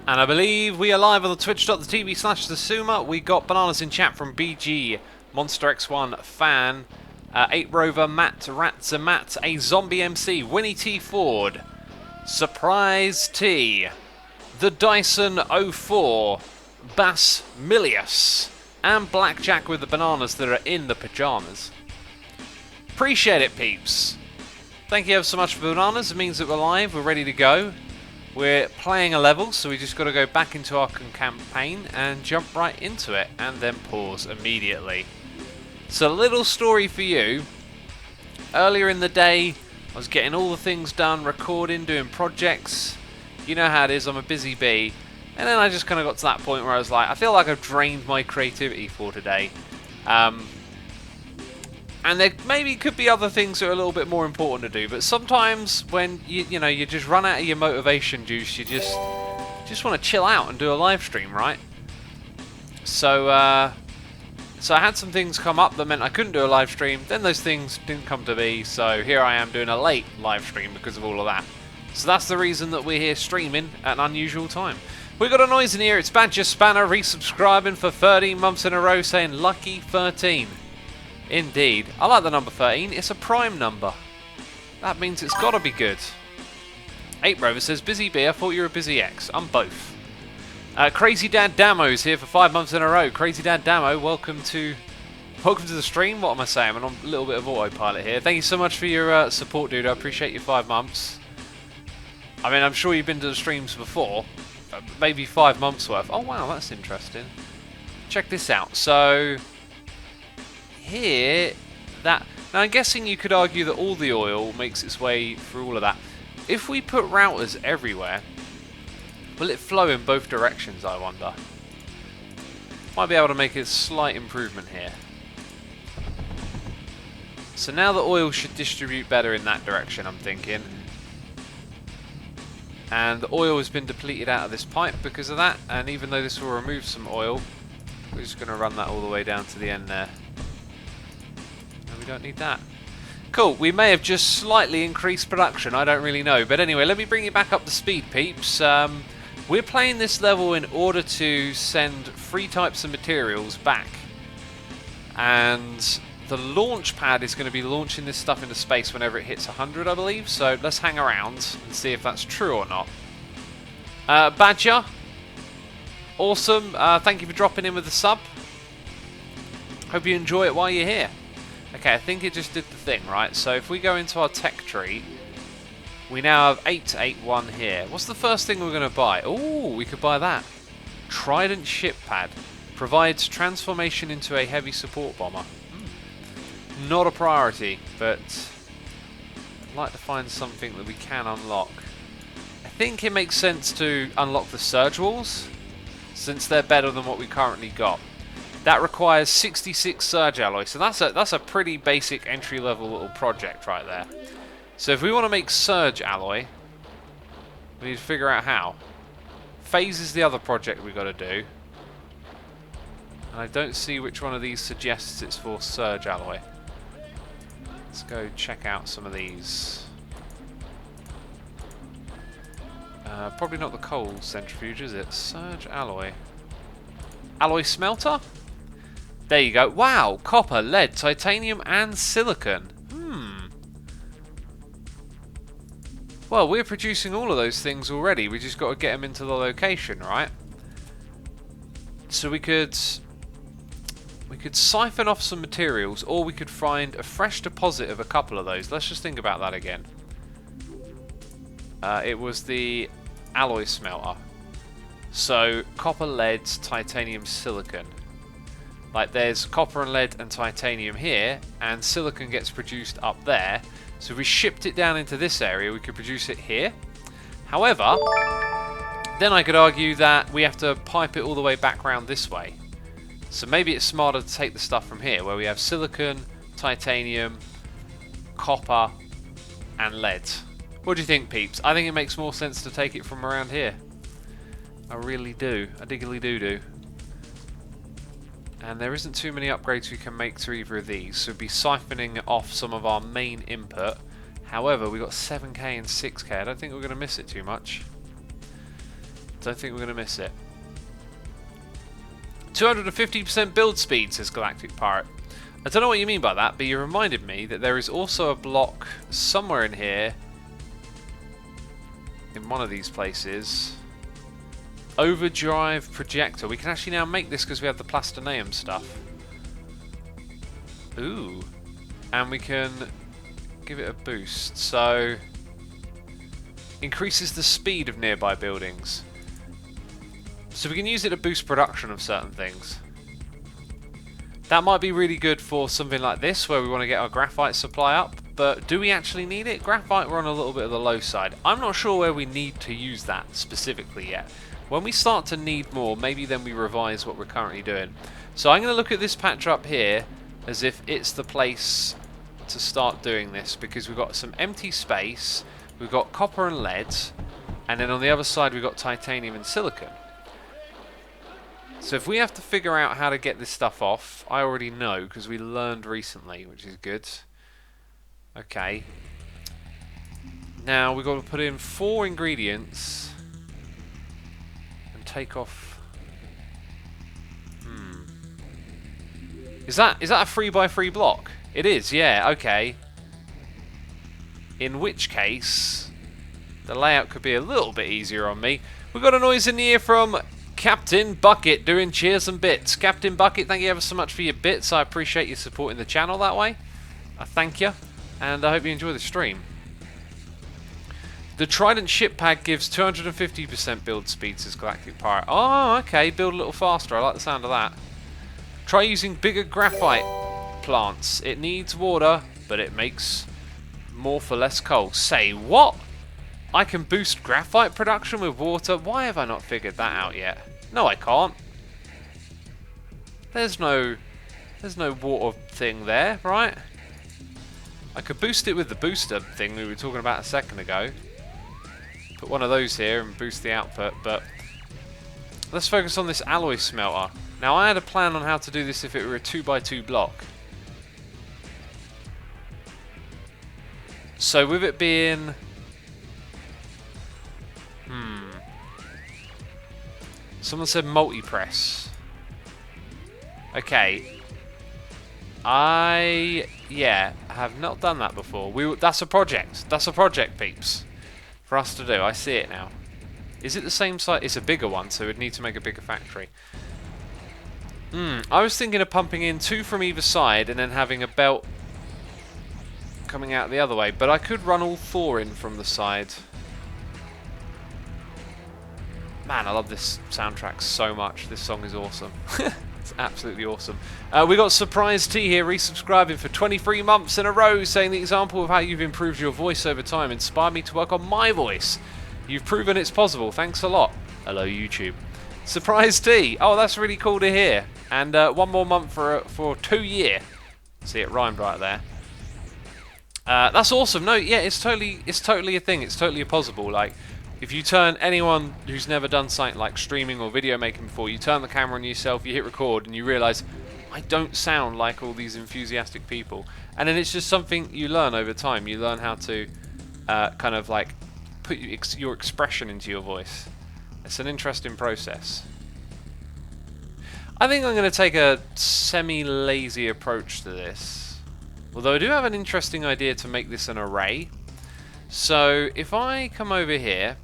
And I believe we are live on the twitch.tv/Thesuma. We got bananas in chat from BG, Monster X1 Fan, 8 Rover, Matt, Ratza Matt, a Zombie MC, Winnie T Ford, Surprise T, the Dyson 04, Bass Milius, and Blackjack with the bananas that are in the pajamas. Appreciate it, peeps. Thank you ever so much for the bananas. It means that we're live, we're ready to go. We're playing a level, so we just got to go back into our campaign and jump right into it, and then pause immediately. So, a little story for you. Earlier in the day, I was getting all the things done, recording, doing projects. You know how it is, I'm a busy bee. And then I just kind of got to that point where I was like, I feel like I've drained my creativity for today. And there maybe could be other things that are a little bit more important to do, but sometimes when you know you just run out of your motivation juice, you just want to chill out and do a live stream, right? So so I had some things come up that meant I couldn't do a live stream. Then those things didn't come to be, so here I am doing a late live stream because of all of that. So that's the reason that we're here streaming at an unusual time. We got a noise in here. It's Badger Spanner resubscribing for 13 months in a row, saying lucky 13. Indeed. I like the number 13. It's a prime number. That means it's got to be good. 8 Rover says, busy bee, I thought you were a busy X. I'm both. Crazy Dad Damo's here for 5 months in a row. Crazy Dad Damo, welcome to the stream. What am I saying? I'm on a little bit of autopilot here. Thank you so much for your support, dude. I appreciate your 5 months. I mean, I'm sure you've been to the streams before. Maybe 5 months worth. Oh, wow, that's interesting. Check this out. So here, now I'm guessing you could argue that all the oil makes its way through all of that. If we put routers everywhere, will it flow in both directions, I wonder? Might be able to make a slight improvement here. So now the oil should distribute better in that direction, I'm thinking. And the oil has been depleted out of this pipe because of that, and even though this will remove some oil, we're just going to run that all the way down to the end there. We don't need that. Cool, we may have just slightly increased production, I don't really know. But anyway, let me bring you back up to speed, peeps. We're playing this level in order to send 3 types of materials back. And the launch pad is going to be launching this stuff into space whenever it hits 100, I believe. So let's hang around and see if that's true or not. Badger, awesome. Thank you for dropping in with the sub. Hope you enjoy it while you're here. Okay, I think it just did the thing, right? So if we go into our tech tree, we now have 881 here. What's the first thing we're going to buy? Oh, we could buy that. Trident ship pad. Provides transformation into a heavy support bomber. Not a priority, but I'd like to find something that we can unlock. I think it makes sense to unlock the surge walls, since they're better than what we currently got. That requires 66 surge alloy, so that's a pretty basic entry-level little project right there. So if we want to make surge alloy, we need to figure out how. Phase is the other project we've got to do. And I don't see which one of these suggests it's for surge alloy. Let's go check out some of these. Probably not the coal centrifuge, is it? Surge alloy. Alloy smelter? There you go. Wow! Copper, lead, titanium, and silicon. Well, we're producing all of those things already. We just got to get them into the location, right? So we could siphon off some materials, or we could find a fresh deposit of a couple of those. Let's just think about that again. It was the alloy smelter. So, copper, lead, titanium, silicon. Like, there's copper and lead and titanium here, and silicon gets produced up there. So if we shipped it down into this area, we could produce it here. However, then I could argue that we have to pipe it all the way back round this way. So maybe it's smarter to take the stuff from here, where we have silicon, titanium, copper, and lead. What do you think, peeps? I think it makes more sense to take it from around here. I really do. I diggily do. And there isn't too many upgrades we can make to either of these, so we'd be siphoning off some of our main input. However, we got 7k and 6k. I don't think we're going to miss it too much. Don't think we're going to miss it. 250% build speed, says Galactic Pirate. I don't know what you mean by that, but you reminded me that there is also a block somewhere in here, in one of these places. Overdrive projector. We can actually now make this because we have the plastinaeum stuff. Ooh. And we can give it a boost. So, increases the speed of nearby buildings. So we can use it to boost production of certain things. That might be really good for something like this, where we want to get our graphite supply up. But do we actually need it? Graphite, we're on a little bit of the low side. I'm not sure where we need to use that specifically yet. When we start to need more, maybe then we revise what we're currently doing. So I'm going to look at this patch up here as if it's the place to start doing this, because we've got some empty space, we've got copper and lead, and then on the other side we've got titanium and silicon. So if we have to figure out how to get this stuff off, I already know because we learned recently, which is good. Okay. Now we've got to put in 4 ingredients and take off. Is that a 3x3 block? It is, yeah, okay. In which case, the layout could be a little bit easier on me. We've got a noise in the ear from Captain Bucket doing cheers and bits. Captain Bucket, thank you ever so much for your bits. I appreciate you supporting the channel that way. I thank you, and I hope you enjoy the stream. The Trident ship pad gives 250% build speed, says Galactic Pirate. Oh, okay, build a little faster. I like the sound of that. Try using bigger graphite plants. It needs water, but it makes more for less coal. Say what? I can boost graphite production with water? Why have I not figured that out yet? No, I can't. There's no water thing there, right? I could boost it with the booster thing we were talking about a second ago. Put one of those here and boost the output, but let's focus on this alloy smelter. Now, I had a plan on how to do this if it were a 2x2 block. So with it being... Someone said multi-press. Okay. Yeah, have not done that before. That's a project. That's a project, peeps. For us to do. I see it now. Is it the same size? It's a bigger one, so we'd need to make a bigger factory. I was thinking of pumping in 2 from either side and then having a belt coming out the other way. But I could run all 4 in from the side. Man, I love this soundtrack so much. This song is awesome. It's absolutely awesome. We got Surprise T here resubscribing for 23 months in a row, saying the example of how you've improved your voice over time inspired me to work on my voice. You've proven it's possible. Thanks a lot. Hello, YouTube. Surprise T. Oh, that's really cool to hear. And 1 more month for 2 year. See, it rhymed right there. That's awesome. No, yeah, it's totally a thing. It's totally possible. Like, if you turn anyone who's never done something like streaming or video making before, you turn the camera on yourself, you hit record, and you realise, I don't sound like all these enthusiastic people. And then it's just something you learn over time. You learn how to kind of like put your expression into your voice. It's an interesting process. I think I'm going to take a semi-lazy approach to this. Although I do have an interesting idea to make this an array. So if I come over here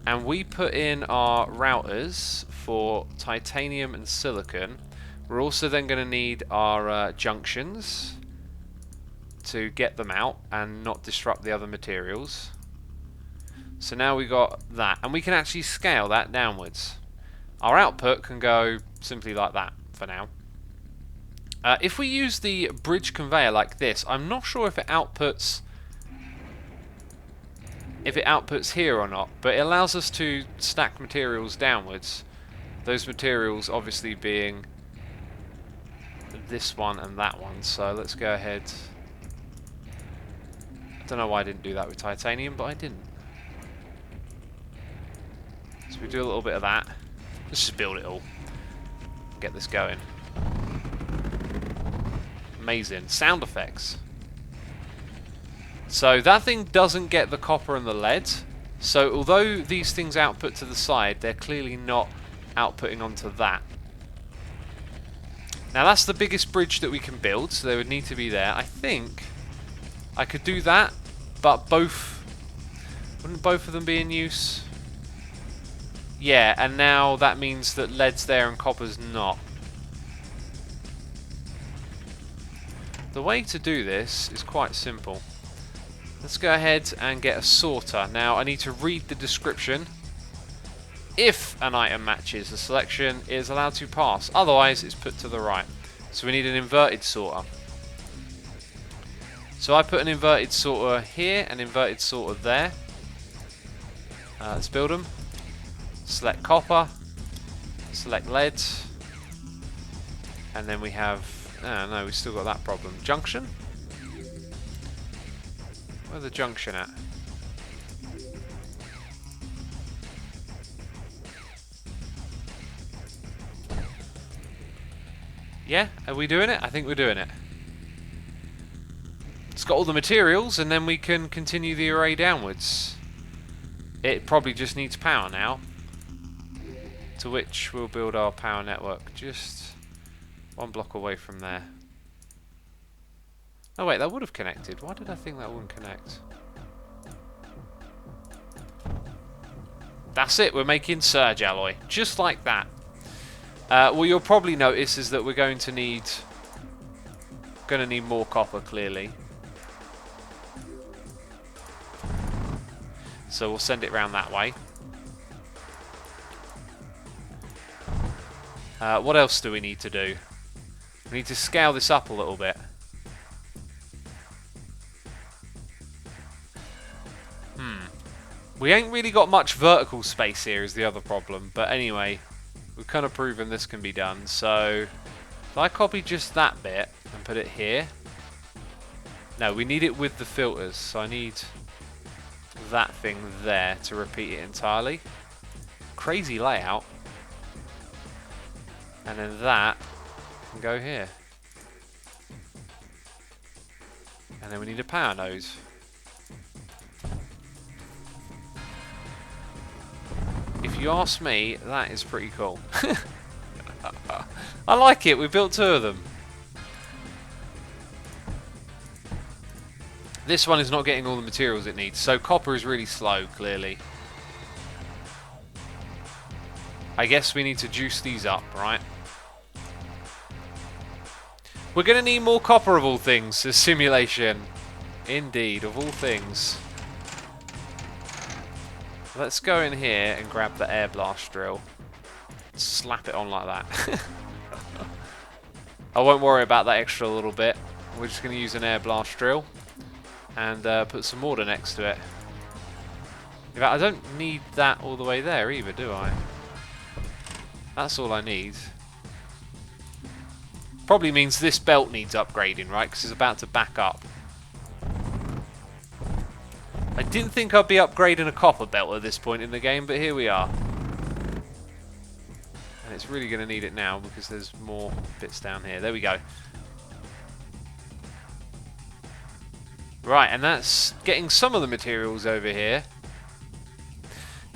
and we put in our routers for titanium and silicon, we're also then going to need our junctions to get them out and not disrupt the other materials. So now we got that, and we can actually scale that downwards. Our output can go simply like that for now. If we use the bridge conveyor like this, I'm not sure if it outputs here or not, but it allows us to stack materials downwards. Those materials obviously being this one and that one. So let's go ahead. I don't know why I didn't do that with titanium, but I didn't. So we do a little bit of that. Let's just build it all. Get this going. Amazing. Sound effects. So that thing doesn't get the copper and the lead, So although these things output to the side, they're clearly not outputting onto that. Now that's the biggest bridge that we can build, so they would need to be there. I think I could do that, but wouldn't both of them be in use? Yeah, and now that means that lead's there and copper's not. The way to do this is quite simple. Let's go ahead and get a sorter. Now I need to read the description. If an item matches the selection, it is allowed to pass. Otherwise, it's put to the right. So we need an inverted sorter. So I put an inverted sorter here, an inverted sorter there. Let's build them. Select copper. Select lead. And then we have... Oh no, we've still got that problem. Junction? Where's the junction at? Yeah, are we doing it? I think we're doing it. It's got all the materials, and then we can continue the array downwards. It probably just needs power now, to which we'll build our power network just one block away from there. Oh wait, that would have connected. Why did I think that wouldn't connect? That's it, we're making surge alloy, just like that. What you'll probably notice is that we're going to need more copper, clearly. So we'll send it round that way. What else do we need to do? We need to scale this up a little bit. We ain't really got much vertical space here is the other problem. But anyway, we've kind of proven this can be done. So if I copy just that bit and put it here. No, we need it with the filters. So I need that thing there to repeat it entirely. Crazy layout. And then that can go here. And then we need a power node. If you ask me, that is pretty cool. I like it, we built two of them. This one is not getting all the materials it needs, so copper is really slow, clearly. I guess we need to juice these up, right? We're going to need more copper of all things, this simulation. Indeed, of all things. Let's go in here and grab the air blast drill. Slap it on like that. I won't worry about that extra little bit. We're just going to use an air blast drill and put some mortar next to it. In fact, I don't need that all the way there either, do I? That's all I need. Probably means this belt needs upgrading, right? Because it's about to back up. I didn't think I'd be upgrading a copper belt at this point in the game, but here we are. And it's really going to need it now because there's more bits down here. There we go. Right, and that's getting some of the materials over here.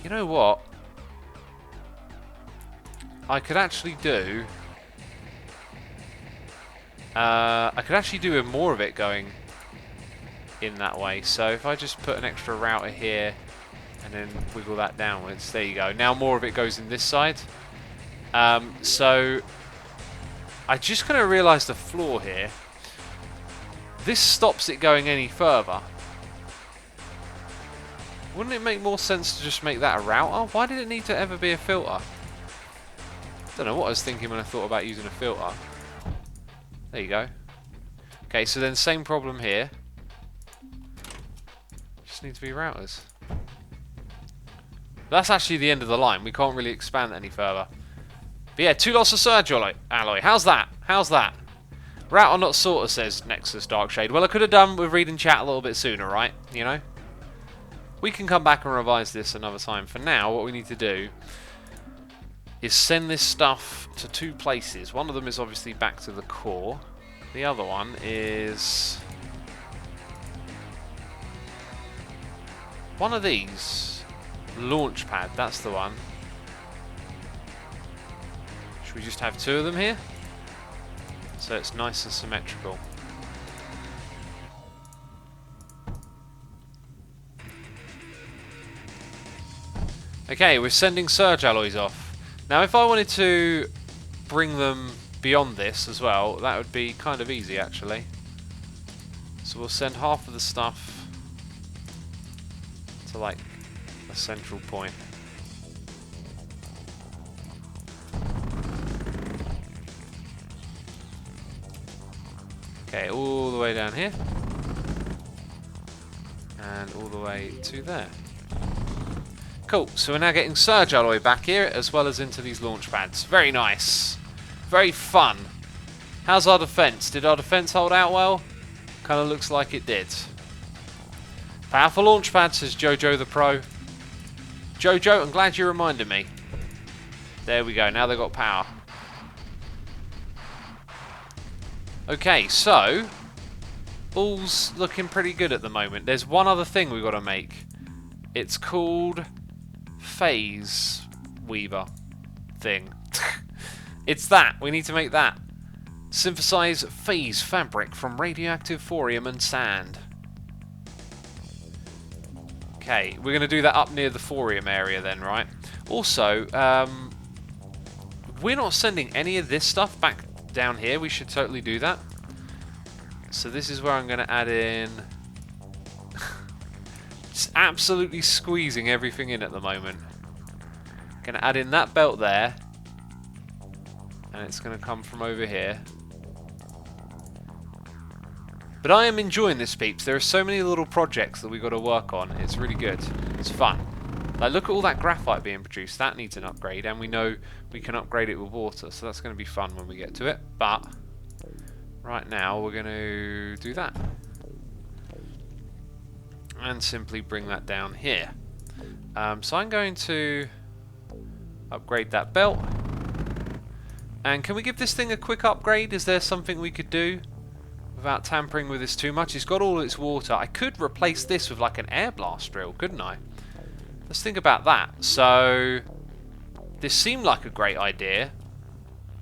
You know what? I could actually do... I could actually do with more of it going in that way. So if I just put an extra router here and then wiggle that downwards, there you go. Now more of it goes in this side. So I just kind of realised the flaw here. This stops it going any further. Wouldn't it make more sense to just make that a router? Why did it need to ever be a filter? I don't know what I was thinking when I thought about using a filter. There you go. Okay, so then same problem here. Just need to be routers. That's actually the end of the line. We can't really expand any further. But yeah, 2 lots of surge alloy. How's that? How's that? Router not sorter, says Nexus Darkshade. Well, I could have done with reading chat a little bit sooner, right? You know? We can come back and revise this another time. For now, what we need to do is send this stuff to 2 places. One of them is obviously back to the core. The other one is... one of these. Launch pad, that's the one. Should we just have 2 of them here? So it's nice and symmetrical. Okay, we're sending surge alloys off. Now if I wanted to bring them beyond this as well, that would be kind of easy actually. So we'll send half of the stuff to like a central point. Okay, all the way down here. And all the way to there. Cool, so we're now getting surge alloy back here, as well as into these launch pads. Very nice. Very fun. How's our defense? Did our defense hold out well? Kind of looks like it did. Powerful launch pad, says Jojo the Pro. Jojo, I'm glad you reminded me. There we go, now they've got power. Okay, so all's looking pretty good at the moment. There's one other thing we've got to make. It's called phase weaver thing. It's that. We need to make that. Synthesize phase fabric from radioactive thorium and sand. Okay, we're going to do that up near the thorium area then, right? Also, we're not sending any of this stuff back down here. We should totally do that. So this is where I'm going to add in... It's absolutely squeezing everything in at the moment. Going to add in that belt there. And it's going to come from over here. But I am enjoying this, peeps. There are so many little projects that we've got to work on. It's really good. It's fun. Like, look at all that graphite being produced. That needs an upgrade, and we know we can upgrade it with water, so that's going to be fun when we get to it. But right now, we're going to do that. And simply bring that down here. So I'm going to upgrade that belt. And can we give this thing a quick upgrade? Is there something we could do without tampering with this too much? It's got all its water. I could replace this with like an air blast drill, couldn't I? Let's think about that. So this seemed like a great idea,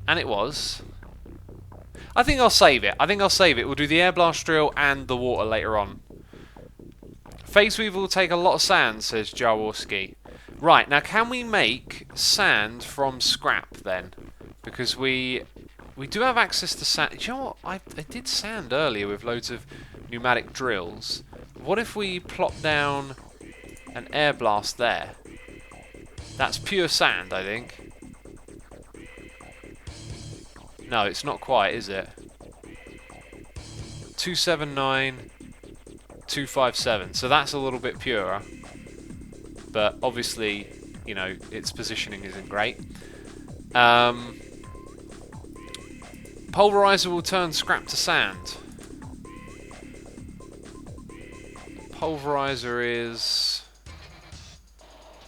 and it was. I think I'll save it. We'll do the air blast drill and the water later on. Phase weaver will take a lot of sand, says Jaworski. Right, now can we make sand from scrap then? Because we do have access to sand. Do you know what? I did sand earlier with loads of pneumatic drills. What if we plop down an air blast there? That's pure sand, I think. No, it's not quite, is it? 279, 257. So that's a little bit purer. But obviously, you know, its positioning isn't great. Pulverizer will turn scrap to sand. Pulverizer is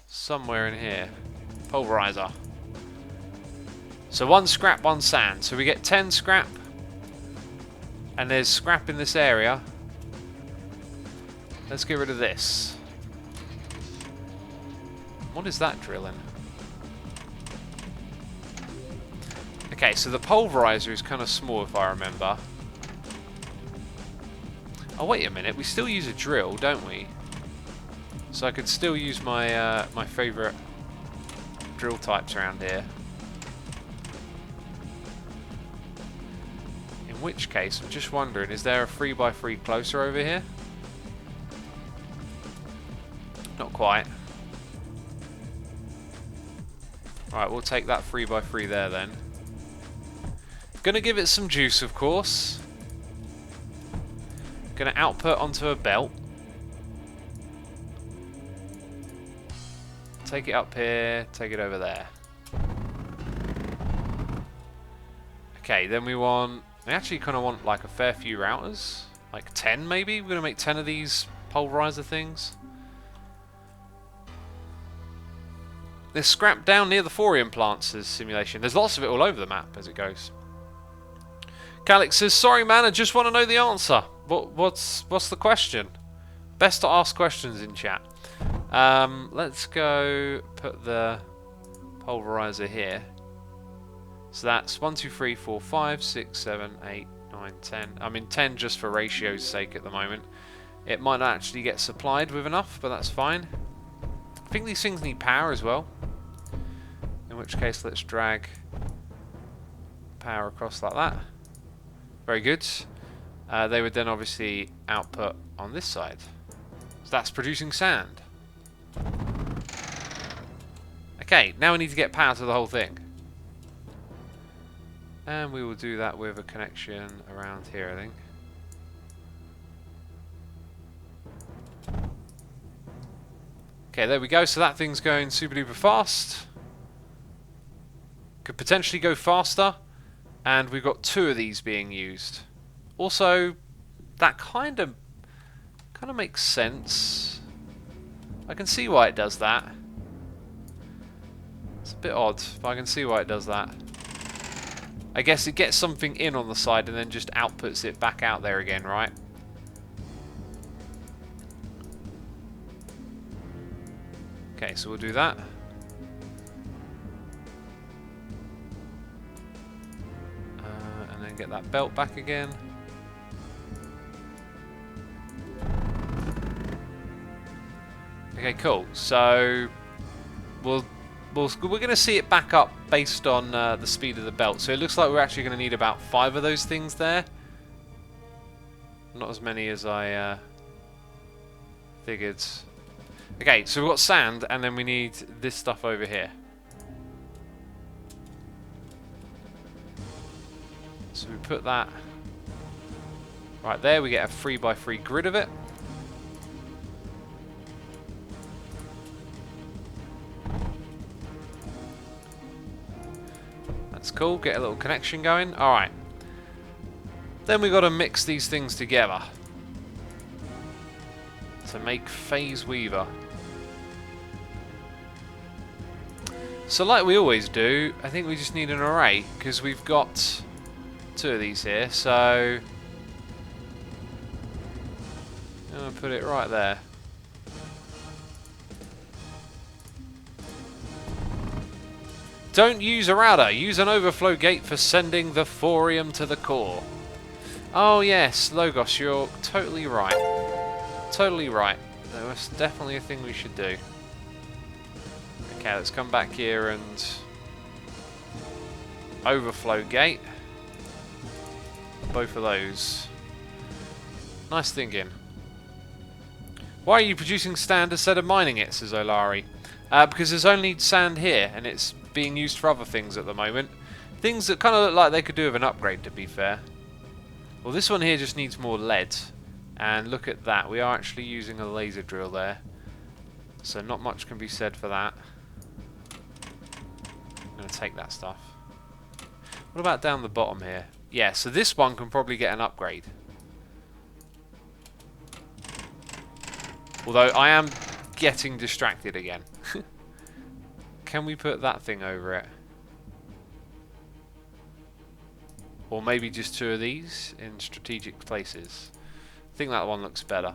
somewhere in here. Pulverizer. So 1 scrap, 1 sand. So we get 10 scrap. And there's scrap in this area. Let's get rid of this. What is that drilling? Okay, so the pulverizer is kind of small if I remember. Oh, wait a minute. We still use a drill, don't we? So I could still use my my favourite drill types around here. In which case, I'm just wondering, is there a 3x3 closer over here? Not quite. Right, we'll take that 3x3 there then. Gonna give it some juice, of course. Gonna output onto a belt. Take it up here, take it over there. Okay, then we actually kind of want like a fair few routers. Like 10 maybe? We're gonna make 10 of these pulverizer things. There's scrap down near the thorium plants, says Simulation. There's lots of it all over the map as it goes. Calix says, sorry man, I just want to know the answer. What's the question? Best to ask questions in chat. Let's go put the pulverizer here. So that's 1, 2, 3, 4, 5, 6, 7, 8, 9, 10. I mean 10 just for ratio's sake at the moment. It might not actually get supplied with enough, but that's fine. I think these things need power as well. In which case let's drag power across like that. Very good. They would then obviously output on this side. So that's producing sand. Okay, now we need to get power to the whole thing. And we will do that with a connection around here, I think. Okay, there we go. So that thing's going super duper fast. Could potentially go faster. And we've got 2 of these being used. Also, that kind of makes sense. I can see why it does that. It's a bit odd, but I can see why it does that. I guess it gets something in on the side and then just outputs it back out there again, right? Okay, so we'll do that. And then get that belt back again. Okay, cool. So we're going to see it back up based on the speed of the belt. So it looks like we're actually going to need about 5 of those things there. Not as many as I figured. Okay, so we've got sand, and then we need this stuff over here. So we put that right there. We get a 3x3 grid of it. That's cool. Get a little connection going. All right. Then we got to mix these things together to make phase weaver. So like we always do, I think we just need an array because we've got 2 of these here. So I'm going to put it right there. Don't use a router. Use an overflow gate for sending the thorium to the core. Oh yes, Logos, you're totally right. Totally right. That was definitely a thing we should do. Okay, let's come back here and overflow gate. Both of those. Nice thinking. Why are you producing sand instead of mining it, says Olari. Because there's only sand here, and it's being used for other things at the moment. Things that kind of look like they could do with an upgrade, to be fair. Well, this one here just needs more lead. And look at that, we are actually using a laser drill there. So not much can be said for that. I'm going to take that stuff. What about down the bottom here? Yeah, so this one can probably get an upgrade. Although I am getting distracted again. Can we put that thing over it? Or maybe just 2 of these in strategic places. I think that one looks better.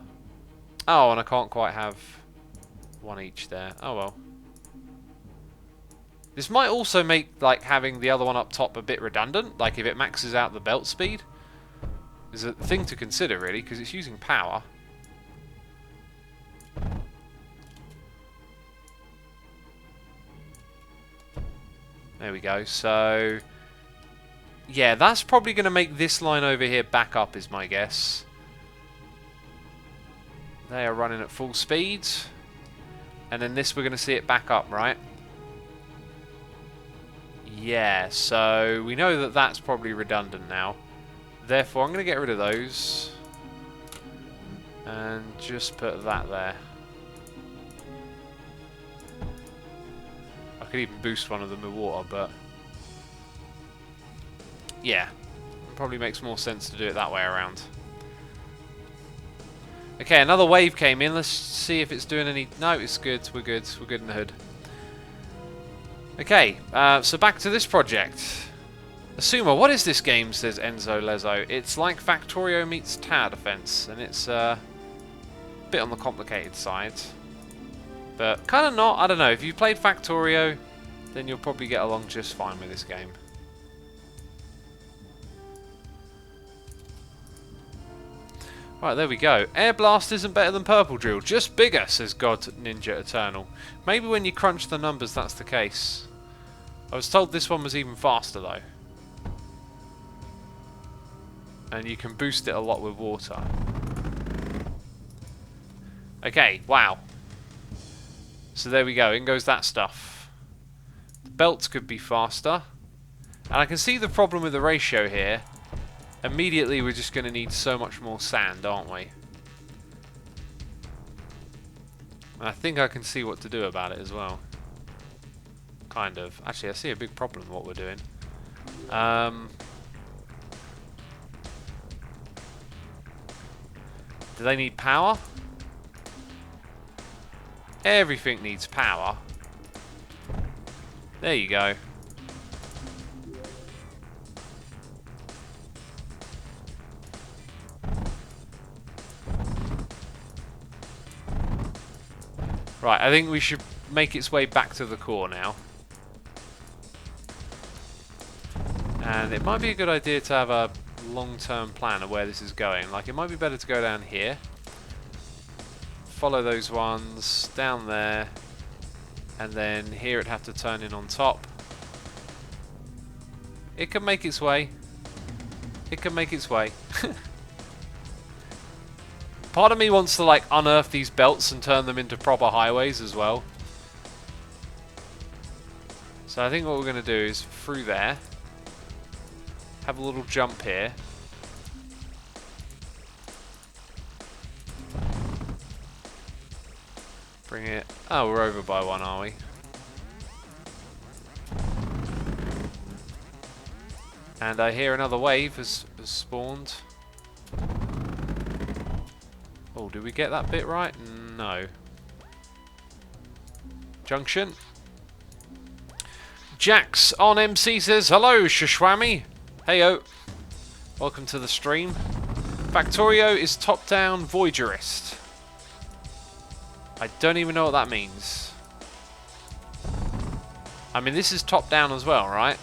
Oh, and I can't quite have 1 each there. Oh well. This might also make like having the other one up top a bit redundant. Like if it maxes out the belt speed. Is a thing to consider really, because it's using power. There we go. So yeah, that's probably going to make this line over here back up, is my guess. They are running at full speed. And then this, we're going to see it back up, right? Yeah, so we know that that's probably redundant now. Therefore, I'm going to get rid of those. And just put that there. I could even boost one of them with water, but yeah, it probably makes more sense to do it that way around. Okay, another wave came in. Let's see if it's doing any... No, it's good. We're good. We're good in the hood. Okay, so back to this project. Asuma, what is this game, says Enzo Lezo. It's like Factorio meets Tower Defense, and it's a bit on the complicated side. But kind of not. I don't know. If you played Factorio, then you'll probably get along just fine with this game. Right, there we go. Air Blast isn't better than Purple Drill, just bigger, says God Ninja Eternal. Maybe when you crunch the numbers that's the case. I was told this one was even faster though. And you can boost it a lot with water. Okay, wow. So there we go, in goes that stuff. The belts could be faster. And I can see the problem with the ratio here. Immediately we're just going to need so much more sand, aren't we? And I think I can see what to do about it as well. Kind of. Actually, I see a big problem with what we're doing. Do they need power? Everything needs power. There you go. Right, I think we should make its way back to the core now. And it might be a good idea to have a long-term plan of where this is going. Like, it might be better to go down here. Follow those ones down there. And then here it'd have to turn in on top. It can make its way. It can make its way. Part of me wants to like unearth these belts and turn them into proper highways as well. So I think what we're going to do is through there. Have a little jump here. Bring it... Oh, we're over by one, are we? And I hear another wave has spawned. Oh, did we get that bit right? No. Junction. Jax on MC says, hello, Shashwami. Heyo. Welcome to the stream. Factorio is top-down Voyagerist. I don't even know what that means. I mean, this is top-down as well, right?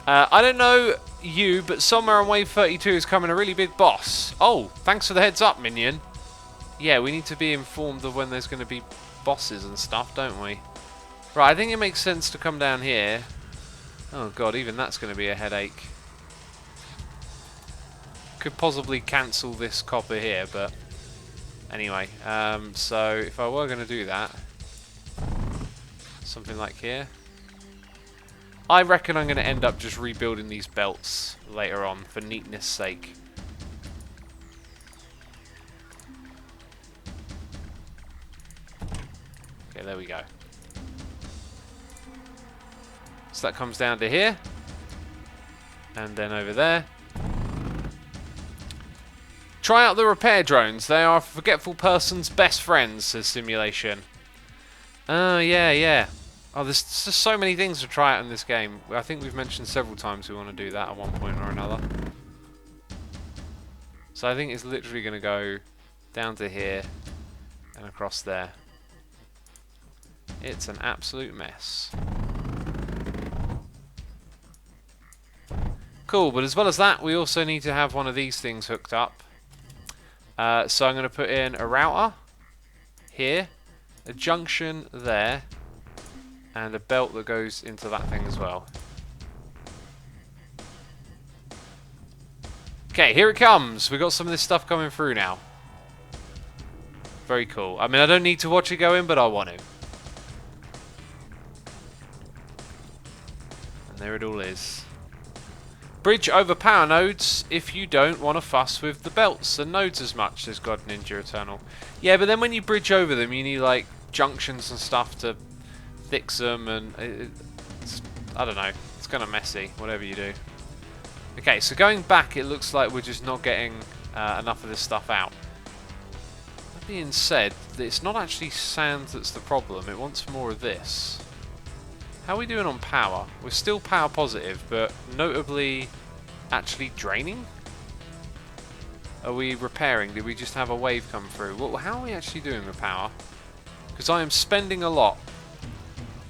I don't know you, but somewhere on wave 32 is coming a really big boss. Oh, thanks for the heads up, minion. Yeah, we need to be informed of when there's going to be bosses and stuff, don't we? Right, I think it makes sense to come down here. Oh god, even that's going to be a headache. Could possibly cancel this copper here, but anyway. So if I were going to do that, something like here. I reckon I'm going to end up just rebuilding these belts later on for neatness sake. Okay, there we go. So that comes down to here. And then over there. Try out the repair drones. They are a forgetful person's best friends, says Simulation. Oh, yeah. Oh, there's just so many things to try out in this game. I think we've mentioned several times we want to do that at one point or another. So I think it's literally going to go down to here and across there. It's an absolute mess. Cool, but as well as that, we also need to have one of these things hooked up. So I'm going to put in a router here, a junction there, and a belt that goes into that thing as well. Okay, here it comes. We've got some of this stuff coming through now. Very cool. I mean, I don't need to watch it go in, but I want to. And there it all is. Bridge over power nodes if you don't want to fuss with the belts and nodes as much, says God Ninja Eternal. Yeah, but then when you bridge over them, you need like junctions and stuff to fix them, and it's, I don't know, it's kind of messy, whatever you do. Okay, so going back, it looks like we're just not getting enough of this stuff out. That being said, it's not actually sand that's the problem, it wants more of this. How are we doing on power? We're still power positive, but notably actually draining? are we repairing? Did we just have a wave come through? Well, how are we actually doing with power? Because I am spending a lot.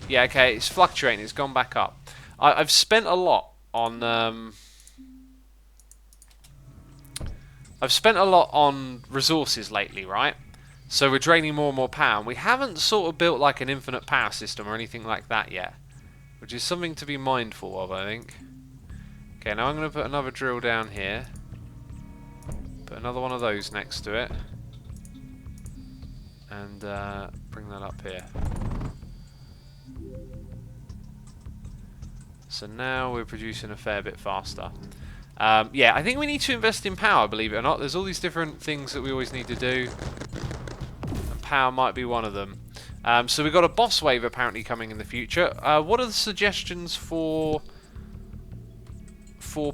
Yeah, okay, it's fluctuating. It's gone back up. I've spent a lot on... I've spent a lot on resources lately, right? So we're draining more and more power. And we haven't sort of built like an infinite power system or anything like that yet. Which is something to be mindful of, I think. Okay, now I'm going to put another drill down here. Put another one of those next to it. And bring that up here. So now we're producing a fair bit faster. Yeah, I think we need to invest in power, believe it or not. There's all these different things that we always need to do. And power might be one of them. So we've got a boss wave apparently coming in the future. What are the suggestions for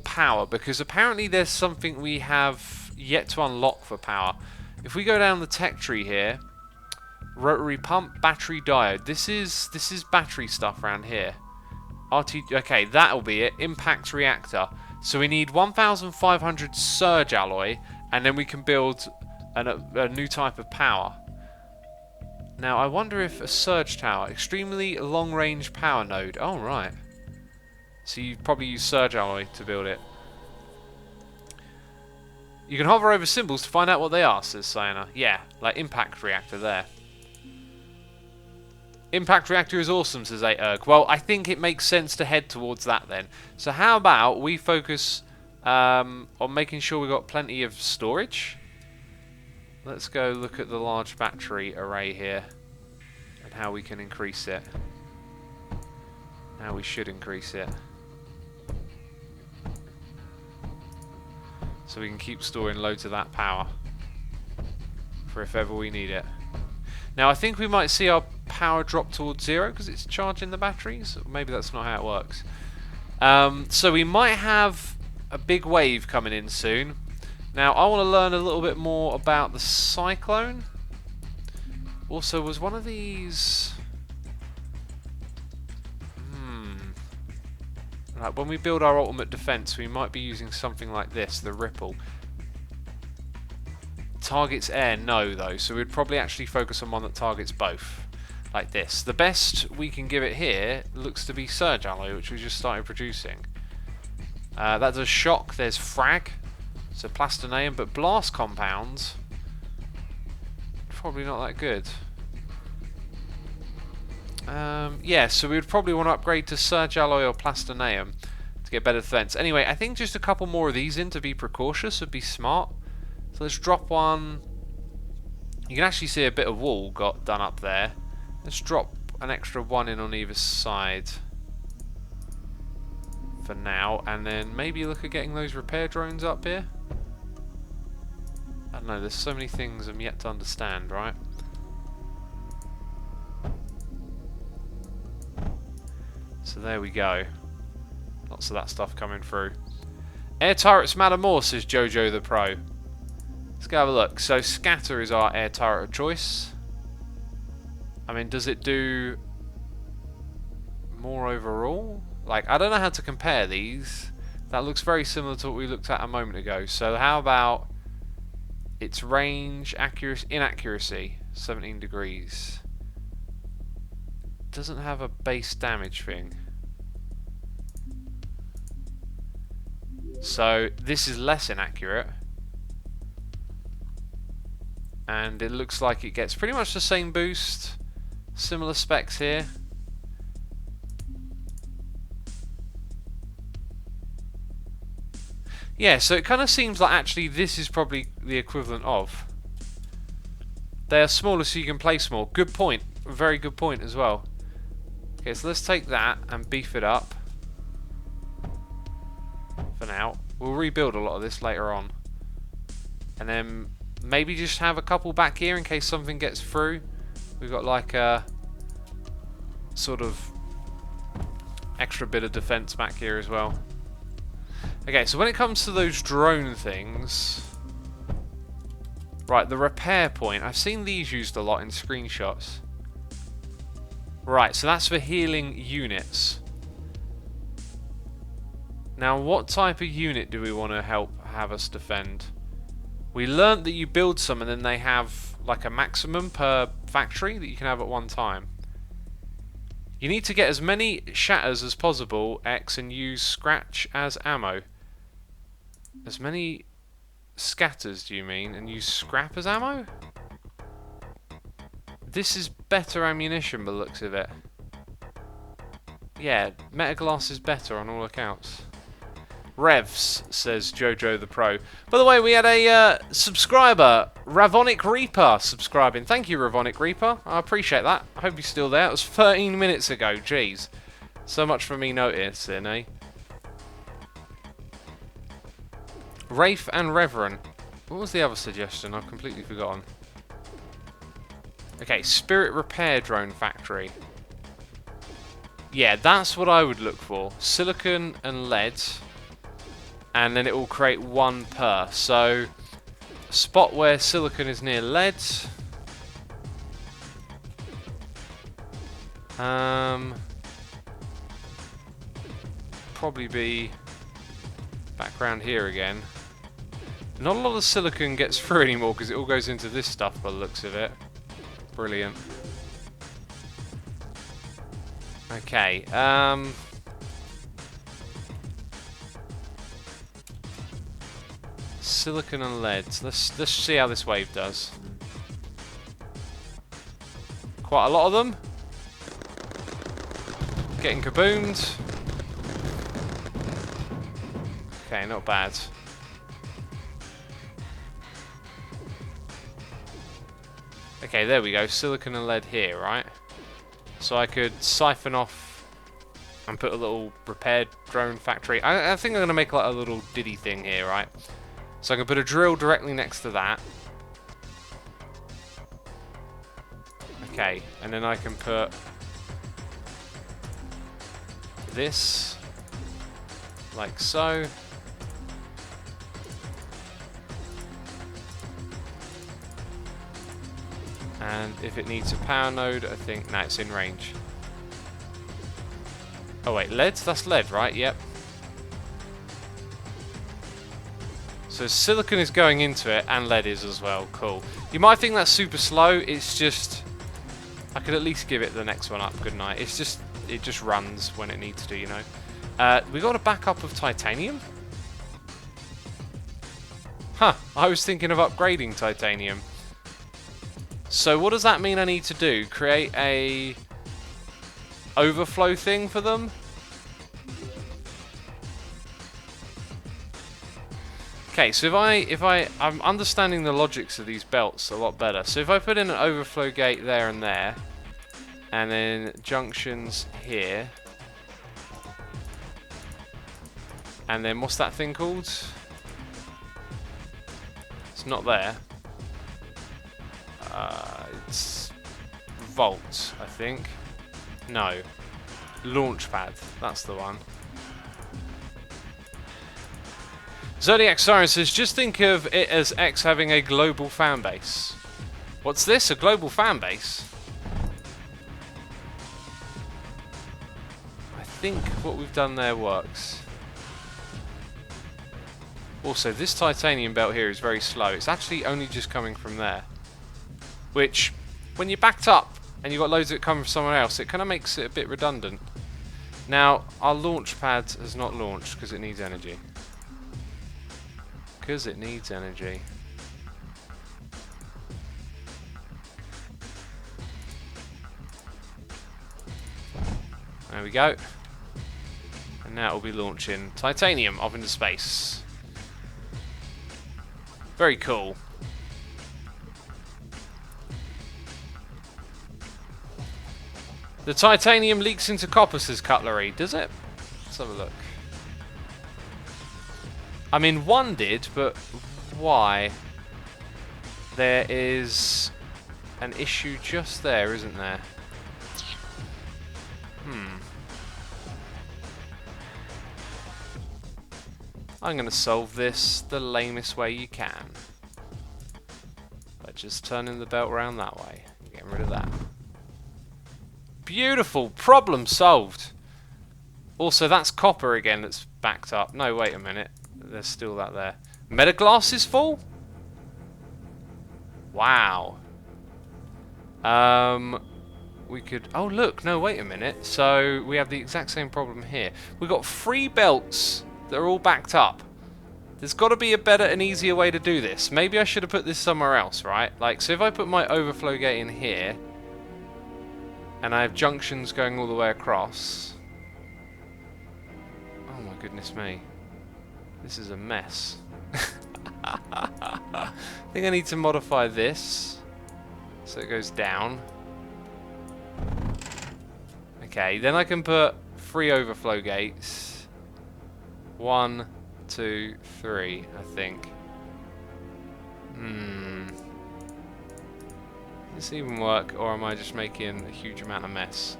power? Because apparently there's something we have yet to unlock for power. If we go down the tech tree here, rotary pump, battery diode. This is battery stuff around here. Okay, that'll be it. Impact reactor. So we need 1,500 surge alloy, and then we can build a new type of power. Now, I wonder if a surge tower, extremely long-range power node. Oh, right. So you probably use surge alloy to build it. You can hover over symbols to find out what they are, says Sayana. Yeah, like impact reactor there. Impact reactor is awesome, says Erg. Well, I think it makes sense to head towards that then. So how about we focus on making sure we've got plenty of storage? Let's go look at the large battery array here and how we can increase it. How we should increase it. So we can keep storing loads of that power for if ever we need it. Now I think we might see our power drop towards 0 because it's charging the batteries. Maybe that's not how it works. So we might have a big wave coming in soon. Now I want to learn a little bit more about the cyclone. Also, was one of these... Like when we build our ultimate defense, we might be using something like this, the ripple. Targets air, no though, so we'd probably actually focus on one that targets both, like this. The best we can give it here looks to be surge alloy, which we just started producing. That does shock, there's frag, so plastinaeum, but blast compounds, probably not that good. Yeah, so we would probably want to upgrade to surge alloy or plastinaeum to get better defense. Anyway, I think just a couple more of these in to be precautious would be smart. So let's drop one. You can actually see a bit of wall got done up there. Let's drop an extra one in on either side for now, and then maybe look at getting those repair drones up here. I don't know, there's so many things I'm yet to understand, right? So there we go. Lots of that stuff coming through. Air turrets matter more, says Jojo the Pro. Let's go have a look. So scatter is our air turret of choice. I mean, does it do more overall? Like, I don't know how to compare these. That looks very similar to what we looked at a moment ago. So how about its range, accuracy, inaccuracy, 17 degrees. Doesn't have a base damage thing. So this is less inaccurate. And it looks like it gets pretty much the same boost. Similar specs here. Yeah, so it kind of seems like actually this is probably the equivalent of. They are smaller so you can play small. Good point. Very good point as well. Okay, so let's take that and beef it up. For now. We'll rebuild a lot of this later on. And then maybe just have a couple back here in case something gets through. We've got like a sort of extra bit of defense back here as well. Okay, so when it comes to those drone things... Right, the repair point. I've seen these used a lot in screenshots. Right, so that's for healing units. Now, what type of unit do we want to help have us defend? We learnt that you build some and then they have like a maximum per factory that you can have at one time. You need to get as many shatters as possible, X, and use scratch as ammo. As many scatters, do you mean? And use scrap as ammo? This is better ammunition by the looks of it. Yeah, Metaglass is better on all accounts. Revs, says Jojo the Pro. By the way, we had a subscriber, Ravonic Reaper, subscribing. Thank you, Ravonic Reaper. I appreciate that. I hope you're still there. It was 13 minutes ago. Jeez. So much for me noticing, eh? Rafe and Reverend. What was the other suggestion? I've completely forgotten. Okay, Spirit Repair Drone Factory. Yeah, that's what I would look for. Silicon and lead. And then it will create one per. So, spot where silicon is near lead. Probably be back around here again. Not a lot of silicon gets through anymore because it all goes into this stuff by the looks of it. Brilliant. Okay, silicon and lead. Let's see how this wave does. Quite a lot of them. Getting kaboomed. Okay, not bad. Okay, there we go. Silicon and lead here, right? So I could siphon off and put a little repaired drone factory. I think I'm going to make like a little diddy thing here, right? So I can put a drill directly next to that. Okay, and then I can put this like so. And if it needs a power node, I think, no, it's in range. Oh wait, lead? That's lead, right? Yep. So silicon is going into it, and lead is as well. Cool. You might think that's super slow. It's just, I could at least give it the next one up, couldn't I? It's just, it just runs when it needs to, you know. We got a backup of titanium? Huh, I was thinking of upgrading titanium. So what does that mean I need to do? Create a overflow thing for them? Okay, so I'm understanding the logics of these belts a lot better. So if I put in an overflow gate there, and then junctions here, and then what's that thing called? It's not there. It's Vault, I think. No. Launchpad. That's the one. Zodiac Siren says, just think of it as X having a global fan base. What's this? A global fan base? I think what we've done there works. Also, this titanium belt here is very slow. It's actually only just coming from there. Which, when you're backed up and you've got loads of it coming from somewhere else, it kind of makes it a bit redundant. Now, our launch pad has not launched because it needs energy. Because it needs energy. There we go. And now it will be launching titanium off into space. Very cool. The titanium leaks into copper, says Cutlery. Does it? Let's have a look. I mean, one did, but why? There is an issue just there, isn't there? I'm going to solve this the lamest way you can. By just turning the belt around that way. Getting rid of that. Beautiful! Problem solved! Also, that's copper again that's backed up. No, wait a minute. There's still that there. Metaglass is full? Wow. We could... Oh, look. No, wait a minute. So, we have the exact same problem here. We've got 3 belts that are all backed up. There's got to be a better and easier way to do this. Maybe I should have put this somewhere else, right? Like, so if I put my overflow gate in here, and I have junctions going all the way across... Oh my goodness me. This is a mess. I think I need to modify this so it goes down. Okay, then I can put 3 overflow gates. 1, 2, 3, I think. Does this even work, or am I just making a huge amount of mess?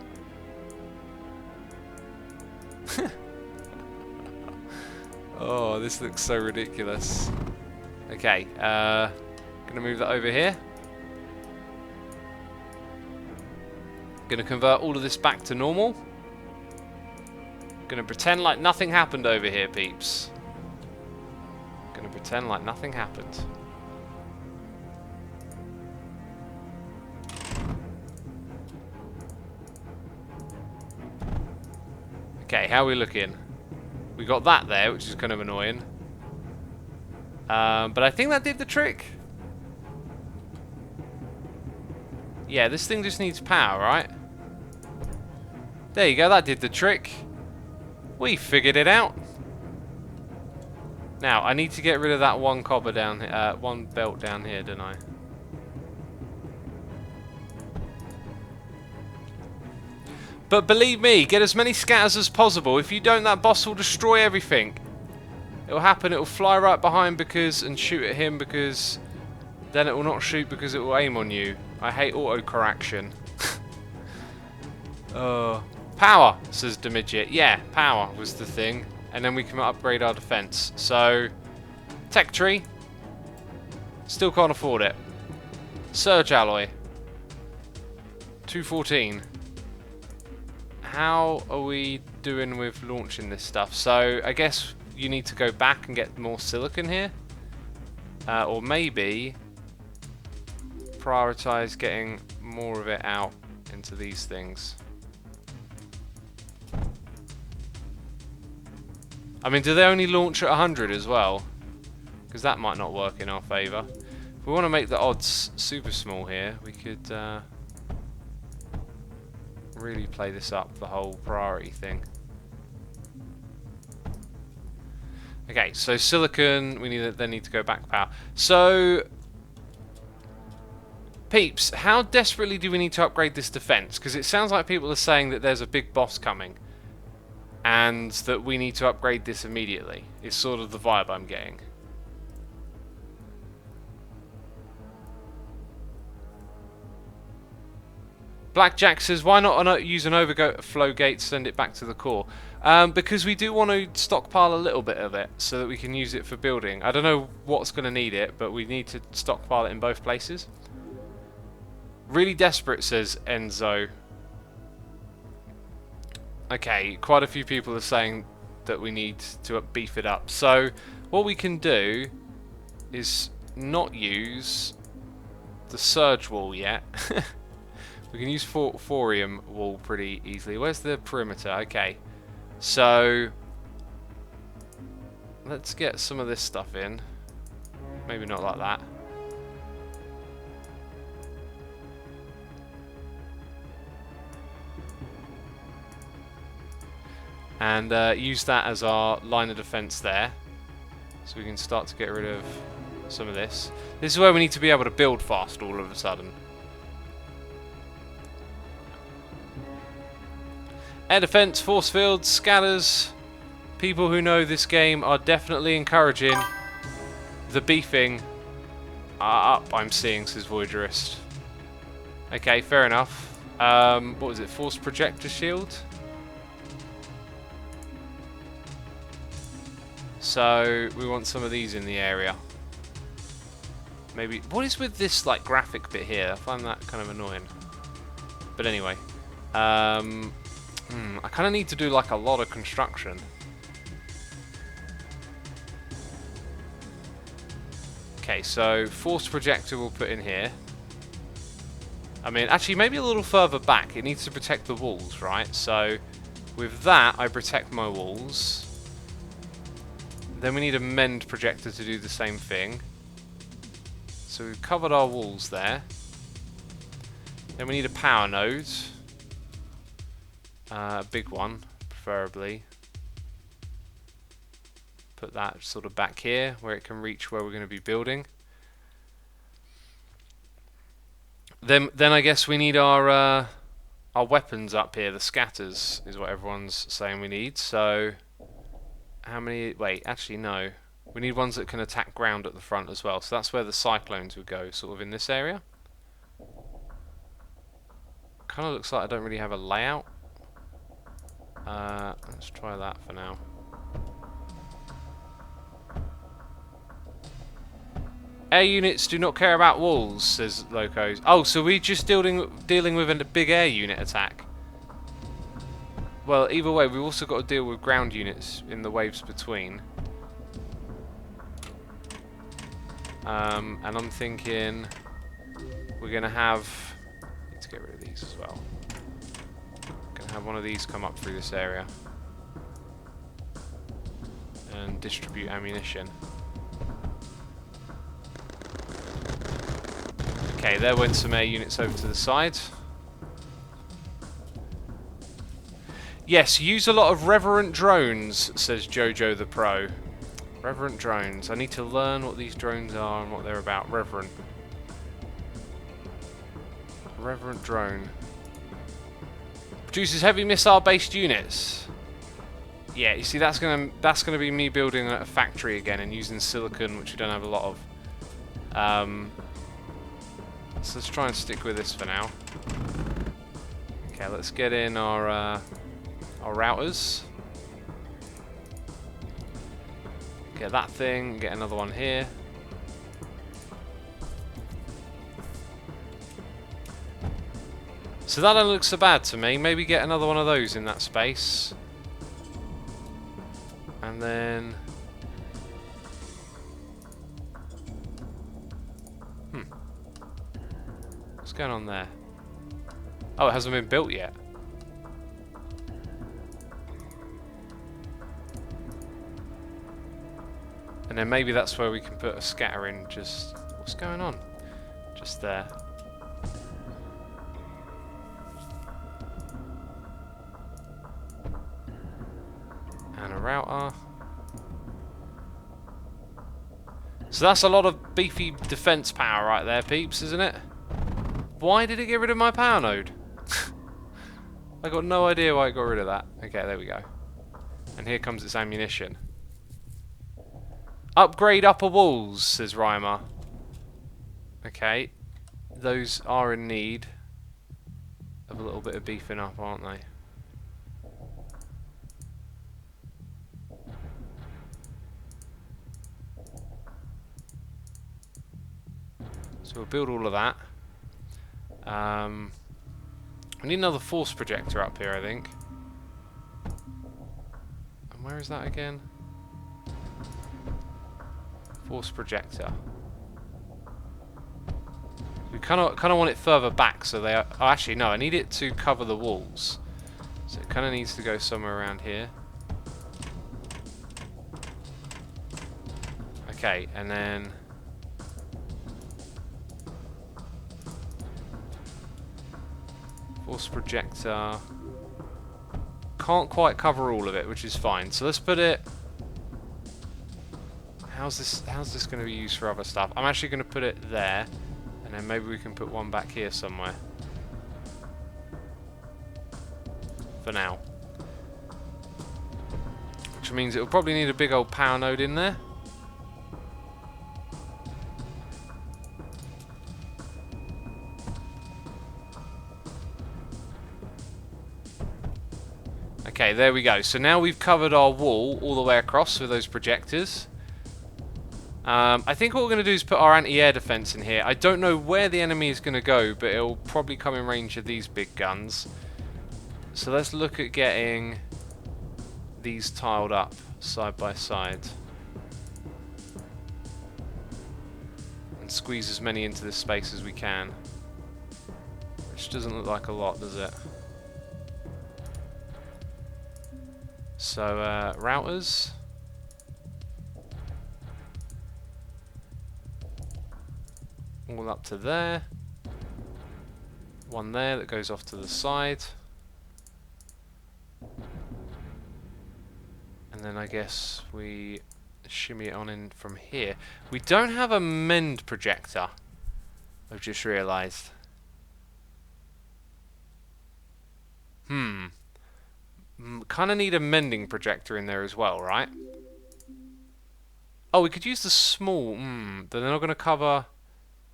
Oh, this looks so ridiculous. Okay, gonna move that over here. Gonna convert all of this back to normal. Gonna pretend like nothing happened over here, peeps. Gonna pretend like nothing happened. Okay, how are we looking? We got that there, which is kind of annoying. But I think that did the trick. Yeah, this thing just needs power, right? There you go, that did the trick. We figured it out. Now, I need to get rid of that 1 copper down here, 1 belt down here, don't I? But believe me, get as many scatters as possible. If you don't, that boss will destroy everything. It'll happen, it'll fly right behind and shoot at him because then it will not shoot because it will aim on you. I hate auto-correction. Power, says the midget. Yeah, power was the thing. And then we can upgrade our defense. So, tech tree. Still can't afford it. Surge alloy. 214. How are we doing with launching this stuff? So, I guess you need to go back and get more silicon here. Or maybe prioritize getting more of it out into these things. I mean, do they only launch at 100 as well? Because that might not work in our favour. If we want to make the odds super small here, we could really play this up, the whole priority thing. Okay, so silicon, we then need to go back power. So, peeps, how desperately do we need to upgrade this defense? Because it sounds like people are saying that there's a big boss coming, and that we need to upgrade this immediately. It's sort of the vibe I'm getting. Blackjack says, why not use an overflow gate to send it back to the core? Because we do want to stockpile a little bit of it so that we can use it for building. I don't know what's going to need it, but we need to stockpile it in both places. Really desperate, says Enzo. Okay, quite a few people are saying that we need to beef it up. So, what we can do is not use the surge wall yet. We can use thorium wall pretty easily. Where's the perimeter? Okay, so let's get some of this stuff in. Maybe not like that. And use that as our line of defense there. So we can start to get rid of some of this. This is where we need to be able to build fast all of a sudden. Air defense, force fields, scatters. People who know this game are definitely encouraging the beefing up, I'm seeing, says Voyagerist. Okay, fair enough. What was it? Force projector shield? So we want some of these in the area. Maybe. What is with this like graphic bit here? I find that kind of annoying. But anyway, I kind of need to do like a lot of construction. Okay, so force projector we'll put in here. I mean, actually, maybe a little further back. It needs to protect the walls, right? So with that, I protect my walls. Then we need a mend projector to do the same thing. So we've covered our walls there. Then we need a power node. A big one, preferably. Put that sort of back here, where it can reach where we're going to be building. Then I guess we need our weapons up here. The scatters is what everyone's saying we need. So how many? Wait, actually no. We need ones that can attack ground at the front as well. So that's where the cyclones would go, sort of in this area. Kind of looks like I don't really have a layout. Let's try that for now. Air units do not care about walls, says Locos. Oh, so we're just dealing with a big air unit attack. Well, either way, we've also got to deal with ground units in the waves between. And I'm thinking we're going to have... need to get rid of these as well. Going to have one of these come up through this area. And distribute ammunition. Okay, there went some air units over to the side. Yes, use a lot of reverent drones, says Jojo the Pro. Reverent drones. I need to learn what these drones are and what they're about. Reverent. Reverent drone. Produces heavy missile-based units. Yeah, you see, that's gonna be me building a factory again and using silicon, which we don't have a lot of. So let's try and stick with this for now. Okay, let's get in our routers. Get that thing, get another one here. So that don't look so bad to me. Maybe get another one of those in that space. And then... what's going on there? Oh, it hasn't been built yet. And then maybe that's where we can put a scatter in. Just... what's going on? Just there. And a router. So that's a lot of beefy defense power right there, peeps, isn't it? Why did it get rid of my power node? I got no idea why it got rid of that. Okay, there we go. And here comes its ammunition. Upgrade upper walls, says Reimer. Okay. Those are in need of a little bit of beefing up, aren't they? So we'll build all of that. We need another force projector up here, I think. And where is that again? Force projector. We kind of want it further back, so they are... oh, actually, no, I need it to cover the walls. So it kind of needs to go somewhere around here. Okay, and then... force projector. Can't quite cover all of it, which is fine. So let's put it... how's this going to be used for other stuff? I'm actually going to put it there, and then maybe we can put one back here somewhere. For now. Which means it'll probably need a big old power node in there. Okay, there we go. So now we've covered our wall all the way across with those projectors. I think what we're going to do is put our anti-air defense in here. I don't know where the enemy is going to go, but it'll probably come in range of these big guns. So let's look at getting these tiled up side by side. squeeze as many into this space as we can. Which doesn't look like a lot, does it? So, routers. All up to there. One there that goes off to the side. And then I guess we shimmy it on in from here. We don't have a mend projector, I've just realised. Kind of need a mending projector in there as well, right? Oh, we could use the small. They're not going to cover.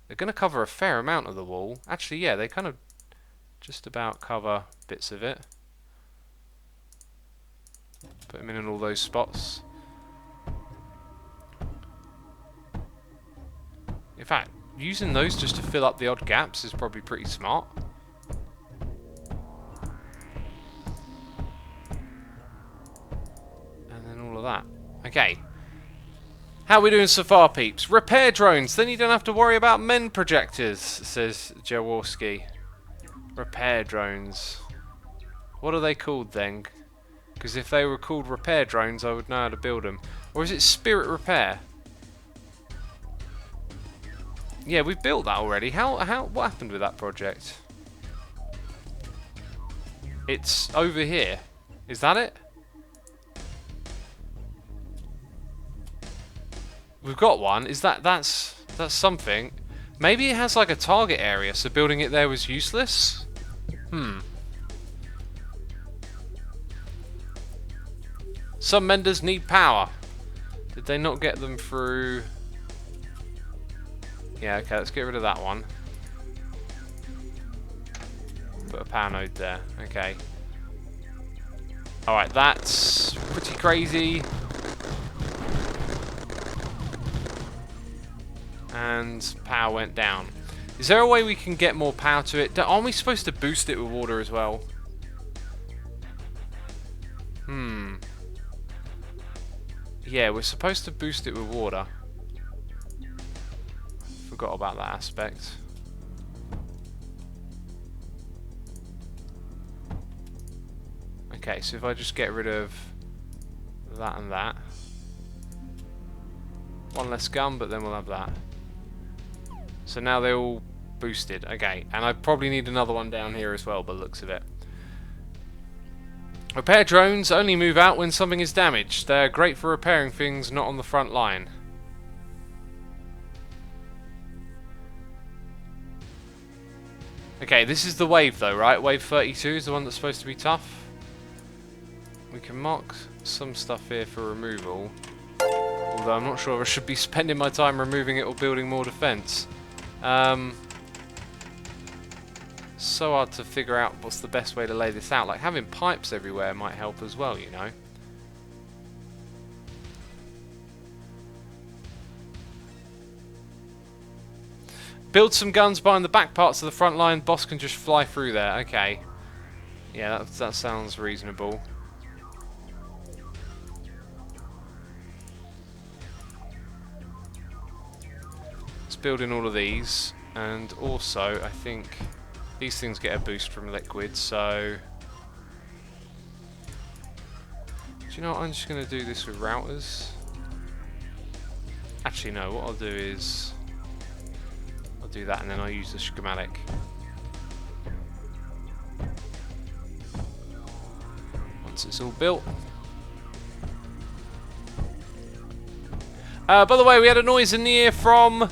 They're going to cover a fair amount of the wall. Actually, yeah, they kind of just about cover bits of it. Put them in all those spots. In fact, using those just to fill up the odd gaps is probably pretty smart. And then all of that. Okay. How are we doing so far, peeps? Repair drones, then you don't have to worry about mend projectors, says Jaworski. Repair drones. What are they called then? Because if they were called repair drones, I would know how to build them. Or is it Spirit Repair? Yeah, we've built that already. What happened with that project? It's over here. Is that it? We've got one. Is that's something? Maybe it has like a target area, so building it there was useless? Some menders need power. Did they not get them through? Yeah, okay, let's get rid of that one. Put a power node there. Okay. Alright, that's pretty crazy. And power went down. Is there a way we can get more power to it? Aren't we supposed to boost it with water as well? Yeah, we're supposed to boost it with water. Forgot about that aspect. Okay, so if I just get rid of that and that. One less gun, but then we'll have that. So now they're all boosted. Okay, and I probably need another one down here as well, by the looks of it. Repair drones only move out when something is damaged. They're great for repairing things not on the front line. Okay, this is the wave though, right? Wave 32 is the one that's supposed to be tough. We can mark some stuff here for removal. Although I'm not sure if I should be spending my time removing it or building more defense. So hard to figure out what's the best way to lay this out. Like having pipes everywhere might help as well, you know. Build some guns behind the back parts of the front line. Boss can just fly through there. Okay. Yeah, that sounds reasonable. Let's build in all of these. And also, I think these things get a boost from liquid, so... Do you know what? I'm just going to do this with routers. Actually, no. What I'll do is... I'll do that and then I'll use the schematic. Once it's all built. By the way, we had a noise in the ear from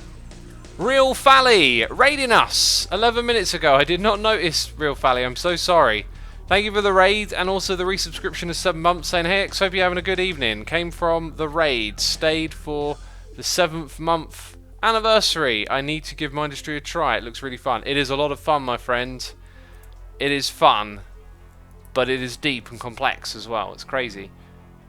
Real Fally raiding us 11 minutes ago. I did not notice Real Fally. I'm so sorry. Thank you for the raid and also the resubscription of 7 months saying, hey X, hope you're having a good evening. Came from the raid. Stayed for the 7th month anniversary. I need to give Mindustry a try. It looks really fun. It is a lot of fun, my friend. It is fun. But it is deep and complex as well. It's crazy.